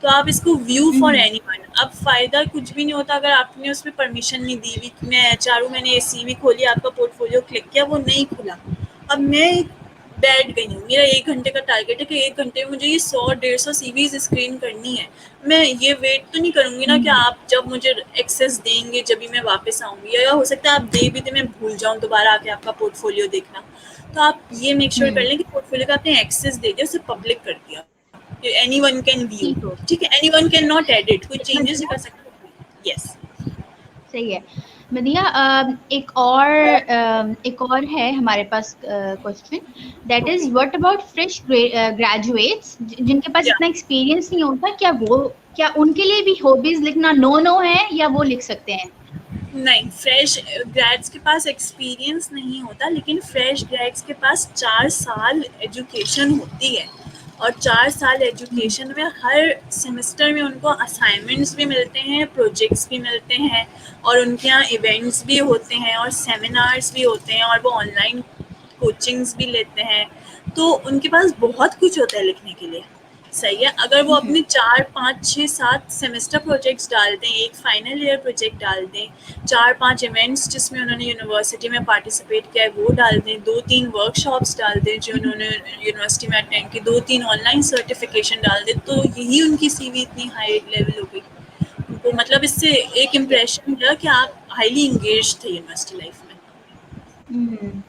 तो आप इसको व्यू फॉर हम्म। एनीवन, अब फ़ायदा कुछ भी नहीं होता अगर आपने उसमें परमिशन नहीं दी हुई कि मैं एचआर हूँ, मैंने सीवी खोली, आपका पोर्टफोलियो क्लिक किया, वो नहीं खुला। अब मैं बैठ गई हूँ, मेरा 1 घंटे का टारगेट है कि 1 घंटे में मुझे ये 100-150 सीवीज़ स्क्रीन करनी है। मैं ये वेट तो नहीं करूँगी ना कि हम्म। आप जब मुझे एक्सेस देंगे जभी मैं वापस आऊँगी, या हो सकता है आप दे भी दें, मैं भूल जाऊँ दोबारा आके आपका पोर्टफोलियो देखना। तो आप ये मेक श्योर कर हम्म। लें कि पोर्टफोलियो का आपने एक्सेस दे दिया, उसे पब्लिक कर दिया, एनीवन कैन व्यू। ठीक हो ठीक है, एनीवन कैन नॉट एडिट, कोई चेंजेस नहीं गया। कर सकता। यस। सही है। मदिया, एक और है हमारे पास question, that okay. Is what about fresh graduates जिनके पास या इतना एक्सपीरियंस नहीं होता, क्या उनके लिए भी हॉबीज लिखना नो नो है या वो लिख सकते हैं? नहीं, फ्रेश ग्रेड्स के पास एक्सपीरियंस नहीं होता, लेकिन फ्रेश ग्रेड्स के पास 4 साल एजुकेशन होती है, और 4 साल हम्म। एजुकेशन में हर सेमेस्टर में उनको असाइनमेंट्स भी मिलते हैं, प्रोजेक्ट्स भी मिलते हैं, और उनके यहाँ इवेंट्स भी होते हैं और सेमिनार्स भी होते हैं, और वो ऑनलाइन कोचिंग्स भी लेते हैं। तो उनके पास बहुत कुछ होता है लिखने के लिए। सही है, अगर वो हम्म। अपने 4, 5, 6, 7 सेमेस्टर प्रोजेक्ट्स डाल दें, एक फाइनल ईयर प्रोजेक्ट डाल दें, 4, 5 इवेंट्स जिसमें उन्होंने यूनिवर्सिटी में पार्टिसिपेट किया है वो डाल दें, 2, 3 वर्कशॉप्स डाल दें जो उन्होंने यूनिवर्सिटी में अटेंड की, 2, 3 ऑनलाइन सर्टिफिकेशन डाल दें, तो यही उनकी सीवी इतनी हाई लेवल हो गई। उनको मतलब इससे एक ठीक है। इम्प्रेशन मिला कि आप हाईली इंगेज थे यूनिवर्सिटी लाइफ में। हम्म।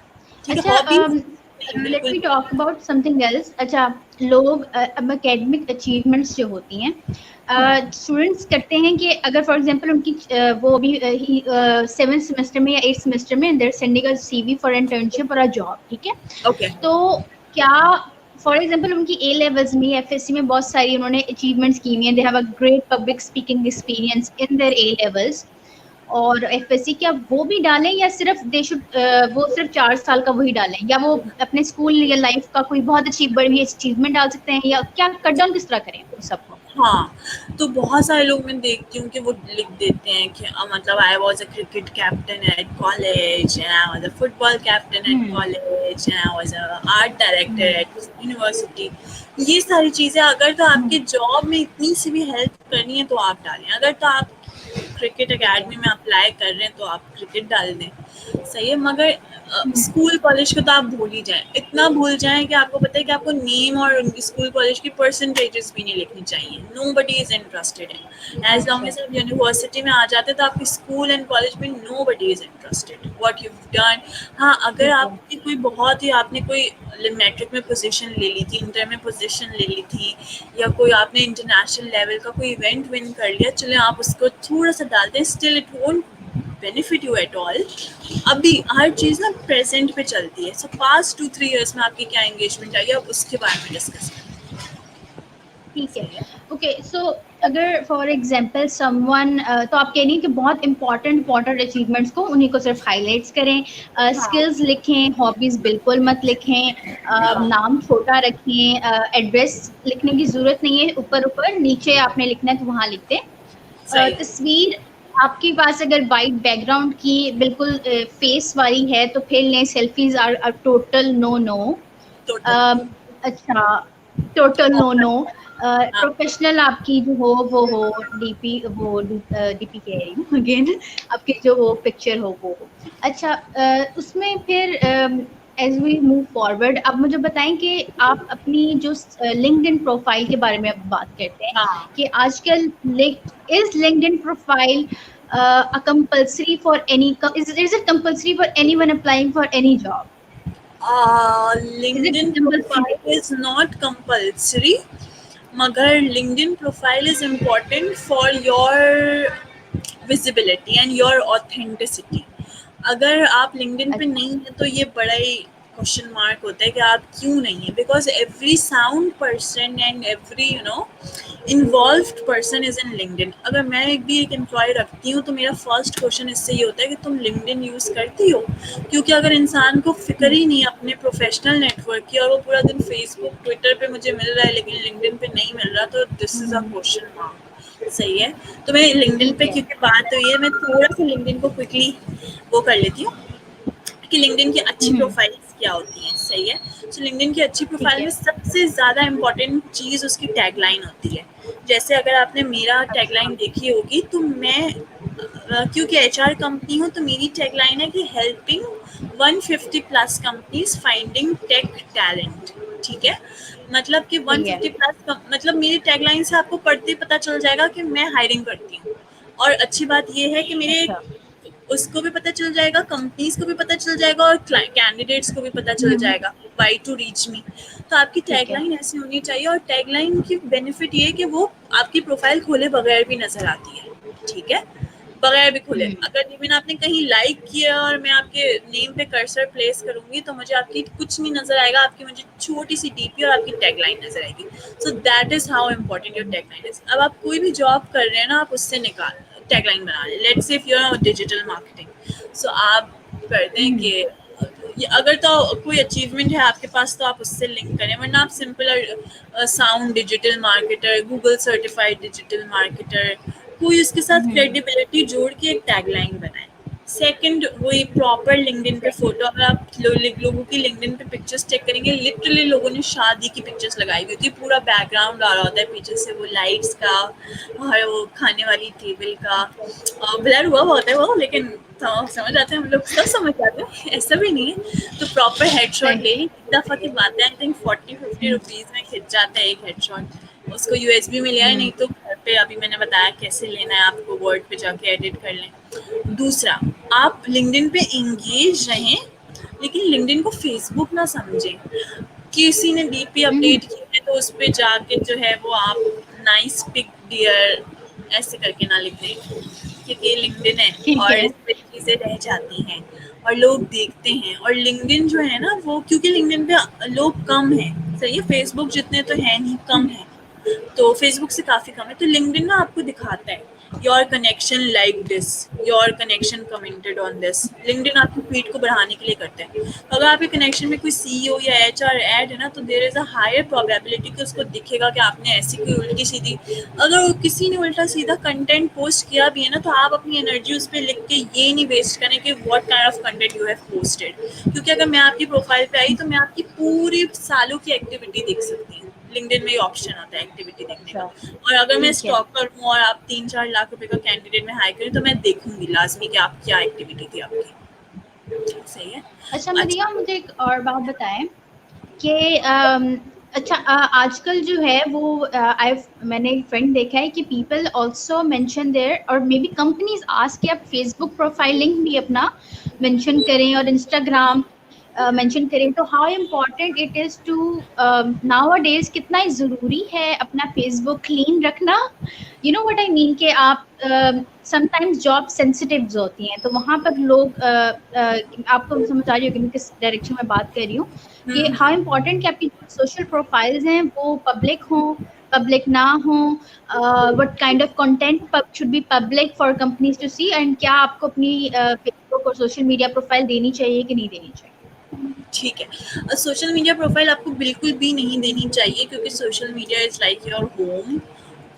ठीक है, अच्छा, हॉबीज नहीं, लेट बिल्कुल मी भी टॉक अबाउट समथिंग एल्स। अच्छा, लोग अब एकेडमिक अचीवमेंट्स जो होती हैं, स्टूडेंट्स करते हैं कि अगर फॉर एग्जांपल उनकी वो अभी 7th सेमेस्टर में या 8th सेमेस्टर में they're sending a CV for internship और अ जॉब, ठीक है? ओके। तो क्या फॉर एग्जांपल उनकी ए लेवल्स में, एफएससी में बहुत सारी उन्होंने अचीवमेंट्स की हुई हैं, they have a great public speaking experience in their A levels और एफएससी, क्या वो भी डालें या सिर्फ दे शुड वो सिर्फ 4 साल का वही डालें, या वो अपने स्कूल या लाइफ का कोई बहुत अच्छी बड़ी अचीवमेंट डाल सकते हैं, या क्या कट डाउन किस तरह करें उस सबको? हाँ, तो बहुत सारे लोग मैं देखती हूँ कि वो लिख देते हैं कि मतलब I was a cricket captain at college and I was a football captain at hmm. College and I was a art director hmm. At university. ये सारी चीज़ें अगर तो हम्म। आपके जॉब में इतनी सी भी हेल्प करनी है तो आप डालें, अगर तो आप क्रिकेट ठीक है। एकेडमी में अप्लाई कर रहे हैं तो आप क्रिकेट डाल दें। सही है, मगर स्कूल कॉलेज को तो आप भूल ही जाएं, इतना भूल जाएं कि आपको पता है कि आपको नेम और उनकी स्कूल कॉलेज की परसेंटेजेस भी नहीं लिखनी चाहिए. Nobody is interested in, as long अच्छा. एज आप यूनिवर्सिटी में आ जाते तो आपकी स्कूल एंड कॉलेज में nobody is interested what you done. हाँ, अगर ठीक है. आपकी कोई बहुत ही आपने कोई मैट्रिक में पोजीशन ले ली थी, इंटर में पोजीशन ले ली थी, या कोई आपने इंटरनेशनल लेवल का कोई इवेंट विन कर लिया, चले आप उसको थोड़ा सा डालते हैं, still it won't benefit you at all. अभी हर चीज़ ना प्रेजेंट पे चलती है. सो पास्ट 2-3 ईयर्स में आपकी क्या एंगेजमेंट आई, अब उसके बारे में डिस्कस करें. ठीक है. सही है. ओके, सो अगर फॉर एग्जांपल समवन, तो आप कह रही हैं कि बहुत इंपॉर्टेंट अचीवमेंट्स को उन्हीं को सिर्फ हाईलाइट्स करें, हाँ. स्किल्स लिखें, हॉबीज बिल्कुल मत लिखें, हाँ. नाम छोटा रखें, एड्रेस लिखने की जरूरत नहीं है, ऊपर ऊपर नीचे आपने लिखना है तो वहां लिख दें. सही है. तस्वीर आपके पास अगर वाइट बैकग्राउंड की बिल्कुल फेस वाली है तो फिर लें. Selfies are total no no. Total. अच्छा, टोटल नो नो. हाँ. प्रोफेशनल आपकी जो हो वो हो, डीपी वो डीपी कह रही हूँ अगेन, आपकी जो वो पिक्चर हो वो हो. अच्छा, उसमें फिर एज वी मूव फॉरवर्ड आप मुझे बताएं कि आप अपनी जो लिंक्डइन प्रोफाइल के बारे में अब बात करते हैं हाँ. कि आजकल is LinkedIn profile a compulsory for any is it compulsory for anyone applying for any job? Is it LinkedIn compulsory? profile is not compulsory, मगर LinkedIn profile is important for your visibility and your authenticity. अगर आप LinkedIn पे अच्छा. नहीं है तो ये बड़ा ही क्वेश्चन मार्क होता है कि आप क्यों नहीं है, because every sound person and every involved person is in LinkedIn. अगर मैं भी एक एम्प्लॉय रखती हूँ तो मेरा फर्स्ट क्वेश्चन इससे ये होता है कि तुम लिंक्डइन यूज़ करती हो. क्योंकि अगर इंसान को फिक्र ही नहीं है अपने प्रोफेशनल नेटवर्क की और वो पूरा दिन फेसबुक ट्विटर पे मुझे मिल रहा है लेकिन लिंक्डइन पे नहीं मिल रहा, तो this is a question mark. सही है. तो मैं लिंक्डइन ठीक पे, है. क्योंकि बात हुई है, मैं थोड़ा सा लिंक्डइन को क्विकली वो कर लेती हूँ कि लिंक्डइन की अच्छी हम्म. प्रोफाइल्स क्या होती हैं. सही है. सो लिंक्डइन की अच्छी ठीक प्रोफाइल में है. सबसे ज़्यादा इंपॉर्टेंट चीज़ उसकी टैगलाइन होती है. जैसे अगर आपने मेरा अच्छा. टैगलाइन देखी होगी तो मैं क्योंकि एचआर कंपनी हूँ तो मेरी टैगलाइन है कि helping 150 plus companies finding tech talent. ठीक है. मतलब कि सही है. 150 प्लस, मतलब मेरी टैगलाइन से आपको पढ़ते ही पता चल जाएगा कि मैं हायरिंग करती हूँ. और अच्छी बात यह है कि मेरे अच्छा. उसको भी पता चल जाएगा, कंपनीज को भी पता चल जाएगा और कैंडिडेट्स को भी पता चल हम्म. जाएगा वाई टू रीच मी. तो आपकी ठीक है. टैगलाइन ऐसी होनी चाहिए, और टैगलाइन की बेनिफिट ये है कि वो आपकी प्रोफाइल खोले बगैर भी नजर आती है. ठीक है. बगैर भी खोले, हम्म. अगर इवन आपने कहीं लाइक किया और मैं आपके नेम पे कर्सर प्लेस करूंगी तो मुझे आपकी कुछ नहीं नजर आएगा, आपकी मुझे छोटी सी डीपी और आपकी टैगलाइन नजर आएगी. So that is how important your tagline is. अब आप कोई भी जॉब कर रहे हैं ना, आप उससे निकाल टैगलाइन बना लें. Let's say if you are digital marketing, so आप करते हैं हम्म. कि अगर तो कोई अचीवमेंट है आपके पास तो आप उससे लिंक करें, वरना आप simple sound digital marketer, Google certified digital marketer, कोई उसके साथ हम्म. क्रेडिबिलिटी जोड़ के एक टैगलाइन बनाएं. सेकंड, वही प्रॉपर लिंक्डइन पे सही. फोटो. अगर आप लोगों की लिंक्डइन पे पिक्चर्स चेक करेंगे, लिटरली लोगों ने शादी की पिक्चर्स लगाई हुई होती है, पूरा बैकग्राउंड आ रहा होता है पीछे से, वो लाइट्स का और वो खाने वाली टेबल का ब्लर हुआ हुआ होता है वो, लेकिन तो समझ आते हैं, हम लोग सब समझ जाते हैं, ऐसा भी नहीं है. तो प्रॉपर हेडशॉट सही. ले ली. एक दफ़ा की बात है, आई थिंक 40-50 हम्म. रुपीज़ में खिंच जाता है एक हेडशॉट. उसको यूएसबी में लिया है, हम्म. नहीं तो घर पे अभी मैंने बताया कैसे लेना है आपको, वर्ड पे जाके एडिट कर लें. दूसरा, आप लिंक्डइन पे एंगेज रहें लेकिन लिंक्डइन को फेसबुक ना समझें. किसी ने डीपी हम्म. अपडेट की है तो उस पे जाके जो है वो आप नाइस पिक डियर ऐसे करके ना लिख दें, क्योंकि लिंक्डइन है ठीक और है. इस पे चीज़ें रह जाती हैं और लोग देखते हैं. और लिंक्डइन जो है ना, वो क्योंकि लिंक्डइन पे लोग कम हैं, सही है, फेसबुक जितने तो हैं नहीं, कम हम्म. है, तो फेसबुक से काफ़ी कम है. तो लिंक्डइन ना आपको दिखाता है your connection like this, your connection commented on this. LinkedIn आपकी फीड को बढ़ाने के लिए करता है. तो अगर आपके कनेक्शन में कोई सीईओ या एचआर ऐड है ना, तो there is a higher probability कि उसको दिखेगा कि आपने ऐसी कोई उल्टी सीधी, अगर किसी ने उल्टा सीधा कंटेंट पोस्ट किया भी है ना, तो आप अपनी एनर्जी उस पर लिख के ये नहीं वेस्ट करें कि what kind of content you have posted. क्योंकि अगर मैं आपकी प्रोफाइल पे आई तो मैं आपकी पूरी सालों की एक्टिविटी देख सकती हूँ. लिंक्डइन में ये ऑप्शन आता है एक्टिविटी देखने का. अच्छा. और अगर मैं ठीक है. स्टॉकर हूँ और आप 3-4 लाख रुपए का कैंडिडेट में हायर करें तो मैं देखूंगी लाजमी कि आप क्या एक्टिविटी थी आपकी. सही है। अच्छा अच्छा। मदिया, मुझे एक और बात बताएं कि अच्छा, आजकल जो है वो आई मैंने एक फ्रेंड देखा है कि पीपल आल्सो मेंशन देयर, और मे बी कंपनीज आस्क कि आप फेसबुक प्रोफाइल लिंक भी अपना मेंशन करें और इंस्टाग्राम मेंशन करें। तो how important it is to nowadays, कितना ही ज़रूरी है अपना फेसबुक क्लीन रखना। You know what I mean, कि आप समटाइम्स जॉब सेंसिटिव होती हैं, तो वहाँ पर लोग आपको समझ आ रही होगी मैं किस डायरेक्शन में बात कर रही हूँ, कि हाउ इम्पोर्टेंट कि आपकी जो सोशल प्रोफाइल्स हैं वो पब्लिक हों, पब्लिक ना हो, what kind of content should be public for companies to see, and क्या आपको अपनी फेसबुक और सोशल मीडिया प्रोफाइल देनी चाहिए कि नहीं देनी चाहिए। ठीक है, सोशल मीडिया प्रोफाइल आपको बिल्कुल भी नहीं देनी चाहिए, क्योंकि social media is like your home.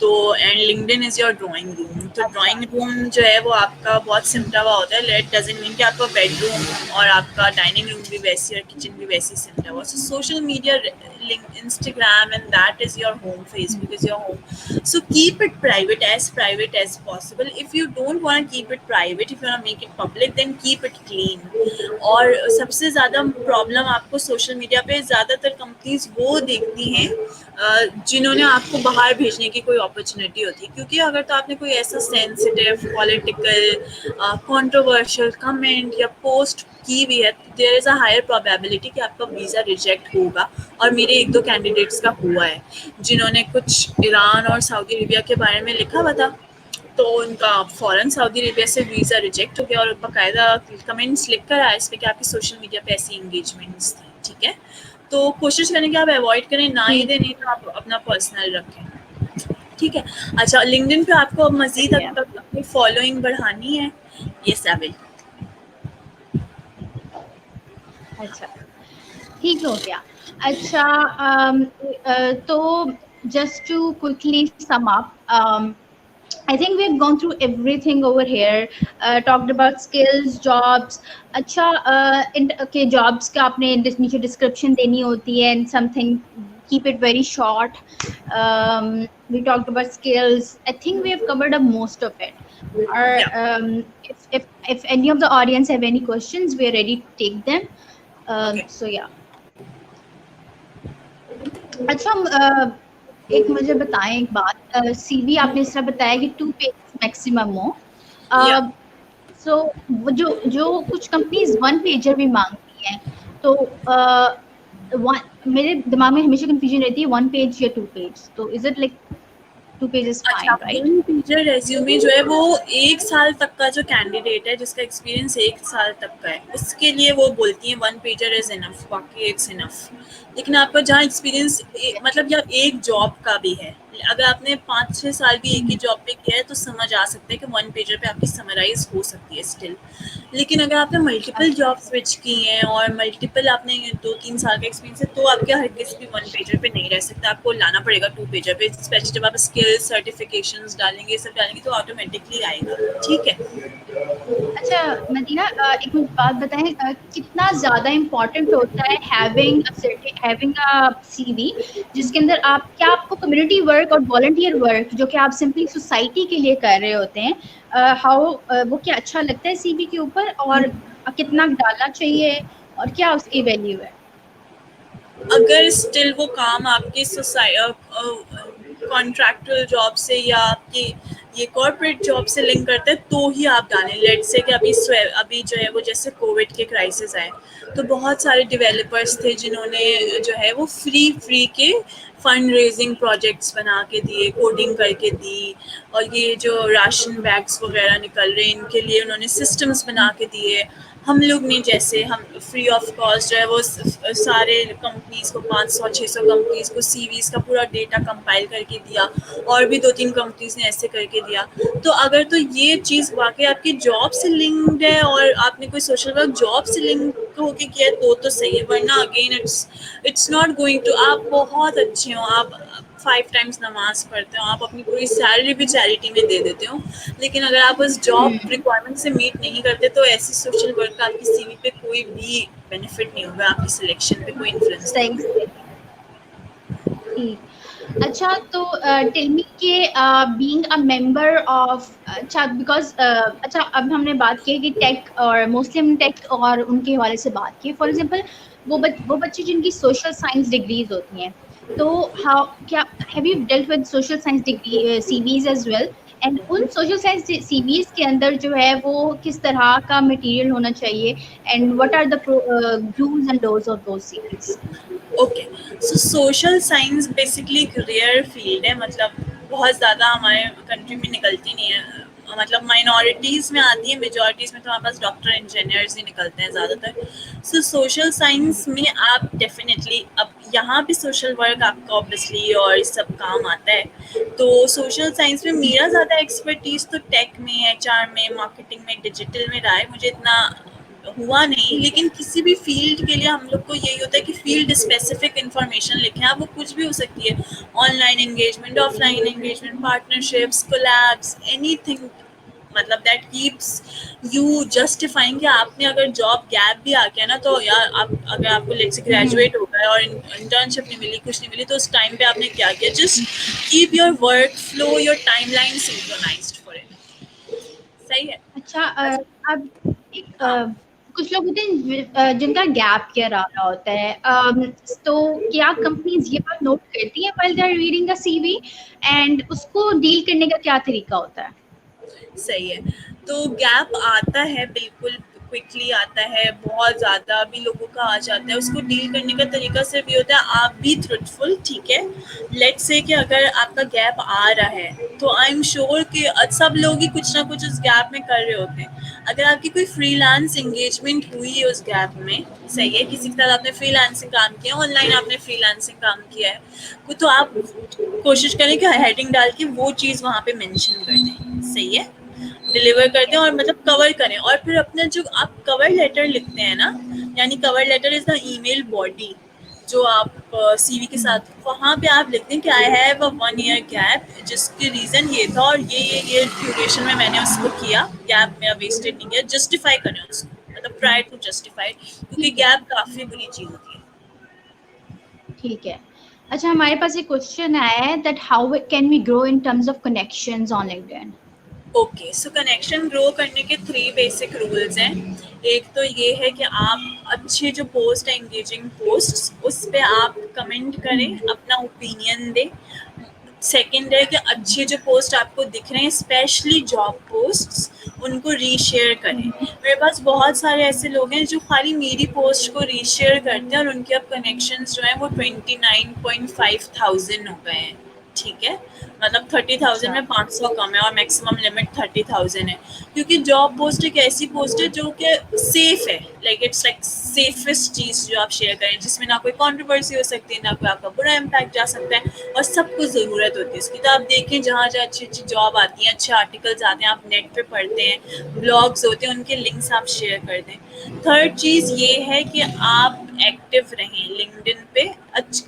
तो and LinkedIn is your drawing room. तो अच्छा। ड्राइंग रूम जो है वो आपका बहुत सिमटा हुआ होता है। लेट डजंट मीन कि आपका बेडरूम और आपका डाइनिंग रूम भी वैसी और किचन भी वैसी सिमटा हुआ। So social media, link Instagram and that is your home, Facebook is your home. So keep it private as possible. If you don't want to keep it private, if you want to make it public, then keep it clean. और सबसे ज़्यादा problem आपको social media पे ज़्यादातर companies वो देखती हैं जिन्होंने आपको बाहर भेजने की कोई अपॉर्चुनिटी होती है। क्योंकि अगर तो आपने कोई ऐसा सेंसिटिव, पॉलिटिकल, कंट्रोवर्शियल कमेंट या पोस्ट की हुई है, there is a higher probability कि आपका वीज़ा रिजेक्ट होगा। और मेरे एक दो कैंडिडेट्स का हुआ है, जिन्होंने कुछ ईरान और सऊदी अरेबिया के बारे में लिखा हुआ था, तो उनका फ़ौरन सऊदी अरेबिया से वीज़ा रिजेक्ट हो गया, और बाकायदा कमेंट्स लिख कर आया इस पे कि आपकी सोशल मीडिया पे ऐसी एंगेजमेंट्स थी। ठीक है, तो कोशिश करें कि आप अवॉइड करें, ना ही ठीक दें, नहीं तो आप अपना पर्सनल रखें। ठीक है। अच्छा, लिंक्डइन पे आपको अब मज़ीद है। अपनी फॉलोइंग बढ़ानी है। Yes I will. अच्छा, ठीक हो गया। अच्छा, तो just to quickly sum up, I think we've gone through everything over here, talked about skills, jobs. अच्छा, okay, jobs का आपने नीचे description देनी होती है and something, keep it very short. We talked about skills. I think we have covered up most of it. Or या if any of the audience have any questions, we are ready to take them. Okay. So yeah. अच्छा, एक मुझे बताएं एक बात, CV आपने इस तरह बताया कि 2 पेज मैक्सिमम हो। या सो वो जो कुछ कंपनीज 1 पेजर भी मांगती हैं, तो मेरे दिमाग में हमेशा कंफ्यूजन रहती है 1 पेज या 2 पेज, तो is it like 2 page is अच्छा, fine, right? One pager resume जो है वो 1 साल तक का जो कैंडिडेट है, जिसका एक्सपीरियंस 1 साल तक का है, उसके लिए वो बोलती हैं 1 पेजर इज इनफ, बाकी इट्स इनफ। लेकिन आपका जहाँ एक्सपीरियंस मतलब या एक जॉब का भी है, अगर आपने 5-6 साल भी एक ही जॉब पे किया है, तो समझ आ सकता है कि 1 पेजर पे आपकी समराइज हो सकती है स्टिल। लेकिन अगर आपने मल्टीपल अच्छा। जॉब स्विच की हैं और मल्टीपल आपने 2-3 साल का एक्सपीरियंस है, तो आपके हर किसी भी 1 पेजर पे नहीं रह सकता, आपको लाना पड़ेगा 2 पेजर पे। स्पेशली जब आप स्किल्स, सर्टिफिकेशंस डालेंगे, ये सब डालेंगे, तो ऑटोमेटिकली आएगा। ठीक है। अच्छा मदीना, एक मुझे बात बताएं, कितना ज्यादा इम्पोर्टेंट होता है हैविंग अ सीवी जिसके अंदर आप, क्या आपको कम्युनिटी वर्क और वॉलंटियर वर्क जो कि आप सिंपली सोसाइटी के लिए कर रहे होते हैं, हाउ वो क्या अच्छा लगता है सीवी के ऊपर, और कितना डालना चाहिए और क्या उसकी वैल्यू है? अगर स्टिल वो काम आपके कॉन्ट्रैक्चुअल जॉब से या आपकी ये कॉर्पोरेट जॉब से लिंक करते हैं, तो ही आप डालें। लेट्स से कि अभी जो है वो जैसे कोविड के क्राइसिस आए, तो बहुत सारे डेवलपर्स थे जिन्होंने जो है वो फ्री के फंड रेजिंग प्रोजेक्ट्स बना के दिए, कोडिंग करके दी। और ये जो राशन बैग्स वगैरह निकल रहे हैं, इनके लिए उन्होंने सिस्टम्स बना के दिए। हम लोग ने जैसे हम फ्री ऑफ कॉस्ट जो है वो सारे कंपनीज को, 500-600 कंपनीज को सीवीज का पूरा डेटा कंपाइल करके दिया, और भी 2-3 कंपनीज ने ऐसे करके दिया। तो अगर तो ये चीज़ वाकई आपकी जॉब से लिंक्ड है और आपने कोई सोशल वर्क जॉब से लिंक होके किया है, तो सही है, वरना again it's not going to. आप बहुत अच्छे हो, आप 5 टाइम्स नमाज पढ़ते हो, आप अपनी पूरी सैलरी भी चैरिटी में दे देते हो, लेकिन अगर आप उस जॉब रिक्वायरमेंट से मीट नहीं करते, तो ऐसी सोशल वर्क का आपकी सीवी पे कोई भी बेनिफिट नहीं होगा, आपकी सिलेक्शन पे कोई इन्फ्लुएंस नहीं सही होगा। सही। ठीक। अच्छा तो टेल मी कि बीइंग अ मेंबर ऑफ, अच्छा बिकॉज अच्छा अब हमने बात की कि टेक और मोस्टली हमने टेक और उनके हवाले से बात की। फॉर एग्जांपल वो बच्चे जिनकी सोशल साइंस डिग्रीज होती हैं, तो हाउ क्या have you dealt with social science degree CVs as well? And उन सोशल साइंस सीवीज के अंदर जो है वो किस तरह का मटेरियल होना चाहिए, and what are the dos and don'ts of those CVs? Okay, so social science basically एक रेयर फील्ड है, मतलब बहुत ज़्यादा हमारे कंट्री में निकलती नहीं है, मतलब माइनॉरिटीज़ में आती है, मेजॉरिटीज़ में तो हमारे पास डॉक्टर इंजीनियर्स ही निकलते हैं ज़्यादातर। सो सोशल साइंस में आप डेफिनेटली, अब यहाँ भी सोशल वर्क आपका ऑब्वियसली और ये सब काम आता है। तो सोशल साइंस में मेरा ज़्यादा एक्सपर्टीज़ तो टेक में, एचआर में, मार्केटिंग में, डिजिटल में रहा है, मुझे इतना हुआ नहीं। लेकिन किसी भी फील्ड के लिए हम लोग को यही होता है कि फील्ड स्पेसिफिक इन्फॉर्मेशन लिखें, आप वो कुछ भी हो सकती है, online engagement, offline engagement, partnerships, collabs, anything, मतलब दैट कीप्स यू जस्टिफाइंग कि आपने अगर जॉब गैप भी आ गया ना, तो यार आप अगर आपको लेट से ग्रेजुएट हो गए और इंटर्नशिप नहीं मिली, कुछ नहीं मिली, तो उस टाइम पे आपने क्या किया, just keep your work flow, your timeline synchronized for it. सही है। अच्छा अच्छा। अब एक हाँ। कुछ लोग होते हैं जिनका गैप ईयर आ रहा होता है, तो क्या कंपनीज ये बात नोट करती है while they are reading the CV, and उसको डील करने का क्या तरीका होता है? सही है। तो गैप आता है, बिल्कुल क्विकली आता है, बहुत ज़्यादा भी लोगों का आ जाता है। उसको डील करने का तरीका सिर्फ ये होता है, आप भी ट्रुथफुल, ठीक है। लेट्स से कि अगर आपका गैप आ रहा है, तो आई एम श्योर कि सब लोग ही कुछ ना कुछ उस गैप में कर रहे होते हैं। अगर आपकी कोई फ्रीलांस एंगेजमेंट हुई है उस गैप में, सही है, किसी के साथ आपने फ्रीलांसिंग काम किया, ऑनलाइन आपने फ्रीलांसिंग काम किया है, तो आप कोशिश करें कि हेडिंग डाल के वो चीज़ वहाँ पे मेंशन कर दें, सही है, डिलीवर कर दें, और मतलब कवर करें। और फिर अपना जो आप कवर लेटर लिखते हैं ना, यानी cover letter is the email body जो आप सीवी के साथ, वहाँ पे आप लिखते हैं कि I have a 1 year gap, जिसके रीज़न ये था, और ये ड्यूरेशन में मैंने उसको किया, गैप मेरा वेस्टेड नहीं किया, जस्टिफाई करें उसको, मतलब ट्राई टू जस्टिफाई, क्योंकि ठीक है, गैप काफ़ी बुरी चीज़ होती है। ठीक है। अच्छा हमारे पास एक क्वेश्चन आया है that how can we grow in terms of connections on LinkedIn? Okay, so connection grow करने के 3 बेसिक रूल्स हैं। एक तो ये है कि आप अच्छे जो पोस्ट है, एंगेजिंग पोस्ट, उस पे आप कमेंट करें, अपना ओपिनियन दें। सेकंड है कि अच्छे जो पोस्ट आपको दिख रहे हैं, स्पेशली जॉब पोस्ट्स, उनको रीशेयर करें। मेरे पास बहुत सारे ऐसे लोग हैं जो खाली मेरी पोस्ट को रीशेयर करते हैं, और उनके अब कनेक्शंस जो हैं वो 29.5 थाउजेंड हो गए हैं, ठीक है। मतलब 30,000 अच्छा। में 500 कम है, और मैक्सिमम लिमिट 30,000 है। क्योंकि जॉब पोस्ट एक ऐसी पोस्ट है जो कि सेफ है, लाइक इट्स लाइक सेफेस्ट चीज़ जो आप शेयर करें, जिसमें ना कोई कंट्रोवर्सी हो सकती है, ना कोई आपका बुरा इम्पैक्ट जा सकता है, और सबको ज़रूरत होती है इसकी। तो आप देखें, जहाँ जहाँ अच्छी अच्छी जॉब आती हैं, अच्छे आर्टिकल्स आते हैं, आप नेट पे पढ़ते हैं, ब्लॉग्स होते हैं, उनके लिंक्स आप शेयर कर दें। थर्ड चीज़ ये है कि आप एक्टिव रहें लिंक्डइन पे,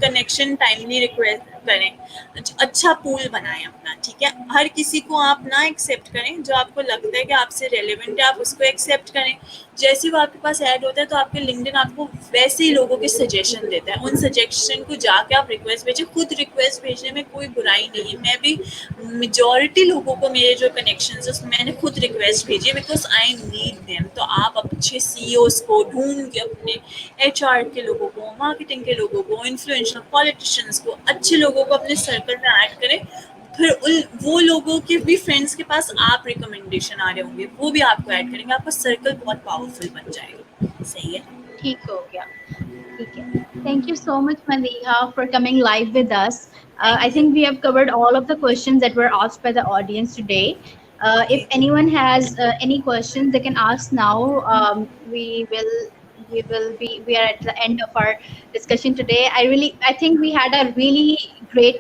कनेक्शन टाइमली रिक्वेस्ट करें, अच्छा पूल बनाएं अपना, ठीक है। हर किसी को आप ना एक्सेप्ट करें, जो आपको लगता है कि आपसे रेलेवेंट है, आप उसको एक्सेप्ट करें। जैसे ही वो आपके पास ऐड होता है, तो आपके लिंक्डइन आपको वैसे ही लोगों के सजेशन देता है, उन सजेशन को जाके आप रिक्वेस्ट भेजें। खुद रिक्वेस्ट भेजने में कोई बुराई नहीं है, मैं भी मेजॉरिटी लोगों को, मेरे जो कनेक्शन है, मैंने खुद रिक्वेस्ट भेजी, बिकॉज आई नीड देम। तो आप अच्छे सीईओज को ढूंढ के, अपने एचआर के लोगों को, मार्केटिंग के लोगों को, इन्फ्लुएंशियल पॉलिटिशियंस को, अच्छे लोगों को अपने सर्कल में ऐड करें। फिर उन वो लोगों के भी फ्रेंड्स के पास आप रिकमेंडेशन आ रहे होंगे, वो भी आपको ऐड करेंगे, आपका सर्कल बहुत पावरफुल बन जाएगा, सही है। ठीक हो गया। ठीक है। Thank you so much, Maliha, for coming live with us. I thank you. think we have covered all of the questions that were asked by the audience today. If जी। anyone has any questions, they can ask now. We will. We are at the end of our discussion today. I think we had a really great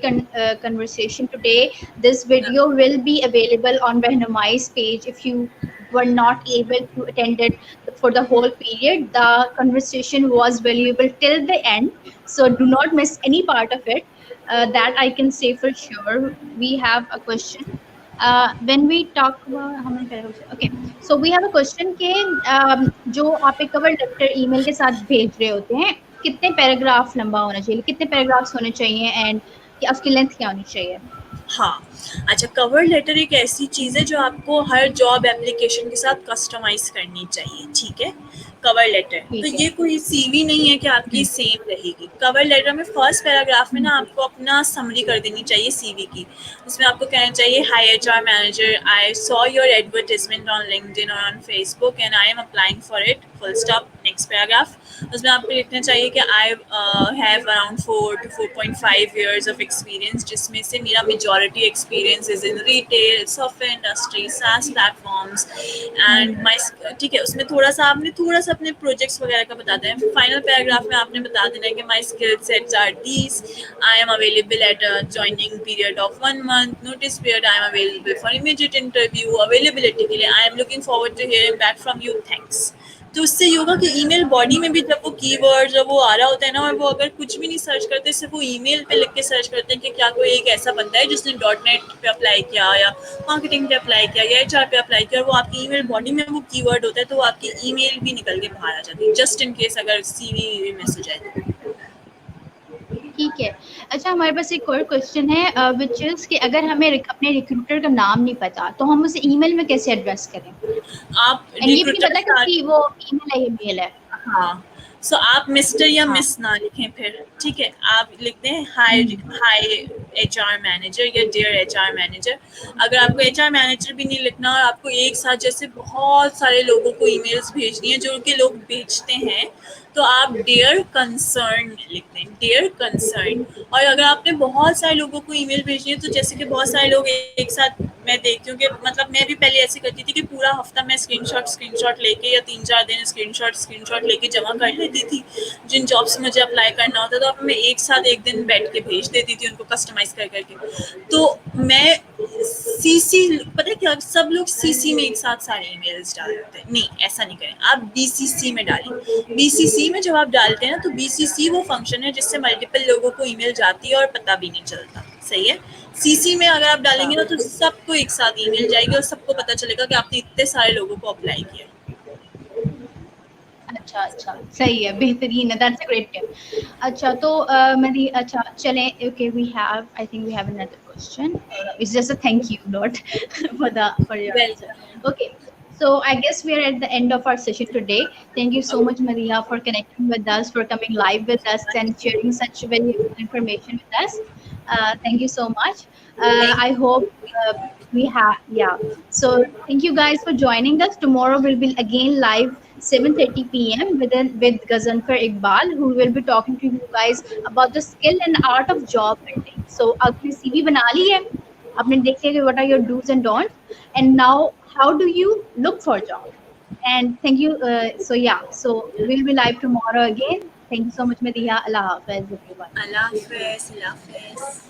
conversation today. This video will be available on Rehnumai's page if you were not able to attend it for the whole period. The conversation was valuable till the end, so do not miss any part of it. That I can say for sure. We have a question. When we talk about how many paragraphs, okay, so we have a question के जो आप एक cover letter email के साथ भेज रहे होते हैं, कितने पैराग्राफ लंबा होना चाहिए, कितने पैराग्राफ्स होने चाहिए, एंड कि उसकी लेंथ क्या होनी चाहिए? हाँ, अच्छा, कवर लेटर एक ऐसी चीज़ है जो आपको हर जॉब एप्लीकेशन के साथ कस्टमाइज़ करनी चाहिए, ठीक है? कवर लेटर, तो ठीक है। ये कोई सीवी नहीं है कि आपकी हम्म, सेम रहेगी। कवर लेटर में फर्स्ट पैराग्राफ में ना आपको अपना समरी कर देनी चाहिए सीवी की। उसमें आपको कहना चाहिए, hi HR manager, I saw your advertisement on LinkedIn और on Facebook and I am applying for it, full stop, next paragraph. उसमें आपको लिखना चाहिए कि I have around 4 to 4.5 years of experience, जिसमें से मेरा majority experience is in retail, software industry, SaaS platforms and hmm, my, ठीक है। उसमें थोड़ा सा अपने प्रोजेक्ट्स वगैरह का बताते हैं। फाइनल पैराग्राफ में आपने बता देना है कि my skill sets are these, I am available at a joining period of 1 month, notice period I am available for immediate interview, availability के लिए I am looking forward to hearing back from you, thanks. तो उससे ये होगा कि email body में भी जब वो कीवर्ड जब वो आ रहा होता है ना, और वो अगर कुछ भी नहीं सर्च करते, सिर्फ वो ईमेल पे लिख के सर्च करते हैं कि क्या कोई एक ऐसा बंदा है जिसने डॉट नेट पे अप्लाई किया या मार्केटिंग पे अप्लाई किया या एचआर पे अप्लाई किया, और वो आपकी ईमेल बॉडी में वो कीवर्ड होता है, तो वो आपकी ईमेल भी निकल के बाहर आ जाती है, जस्ट इन केस अगर सीवी मिस हो जाए तो। ठीक है। अच्छा, हमारे पास एक और क्वेश्चन है विच इज कि अगर हमें अपने रिक्रूटर का नाम नहीं पता तो हम उसे ईमेल में कैसे एड्रेस करें? आप एंड ये भी नहीं रिक्रूटर पता स्टार्ट, कि वो ईमेल है या मेल है। हाँ, सो आप मिस्टर या हाँ। मिस ना लिखें फिर, ठीक है? आप लिखते हैं हाय, हम्म, हाय एचआर मैनेजर या डियर एचआर मैनेजर। अगर आपको एचआर मैनेजर भी नहीं लिखना और आपको एक साथ जैसे बहुत सारे लोगों को ईमेल्स भेजनी है जो कि लोग भेजते हैं, तो आप डियर कंसर्न लिखते हैं, डियर कंसर्न। और अगर आपने बहुत सारे लोगों को ईमेल भेजनी है, तो जैसे कि बहुत सारे लोग एक साथ, मैं देखती हूँ कि मतलब मैं भी पहले ऐसे करती थी कि पूरा हफ्ता मैं स्क्रीनशॉट लेके या 3-4 दिन स्क्रीनशॉट लेके जमा कर लेती थी जिन जॉब से मुझे अप्लाई करना होता था। अब मैं एक साथ एक दिन बैठ के भेज देती थी उनको कस्टमाइज कर करके। तो मैं सीसी, पता है क्या, सब लोग सीसी में एक साथ सारे ईमेल्स डाल देते हैं, नहीं ऐसा नहीं करें, आप बीसीसी में डालें। बीसीसी में जब आप डालते हैं ना, तो बीसीसी वो फंक्शन है जिससे मल्टीपल लोगों को ईमेल जाती है और पता भी नहीं चलता, सही है? सीसी में अगर आप अच्छा डालेंगे ना, तो सबको एक साथ ईमेल जाएगी और सबको पता चलेगा कि आपने इतने सारे लोगों को अप्लाई किया। अच्छा अच्छा, सही है, बेहतरीन है, दैट्स अ ग्रेट टिप। अच्छा तो मेरी, अच्छा चलें, okay we have, I think we have another question, it's just a thank you note for your answer. Welcome. Okay, so I guess we are at the end of our session today. Thank you so much, Maria, for connecting with us, for coming live with us and sharing such valuable information with us. Thank you so much. Thank I hope we have, yeah. So thank you guys for joining us. Tomorrow we'll be again live 7:30 p.m. with Gazanfar Iqbal, who will be talking to you guys about the skill and art of job hunting. So आपने CV बना ली है, आपने देख लिया कि what are your do's and don'ts, and now how do you look for a job? And thank you. So yeah, so we'll be live tomorrow again. Thank you so much, Madiha. Allah Hafiz, everyone. अल्लाह हाफिज़, अल्लाह हाफिज़।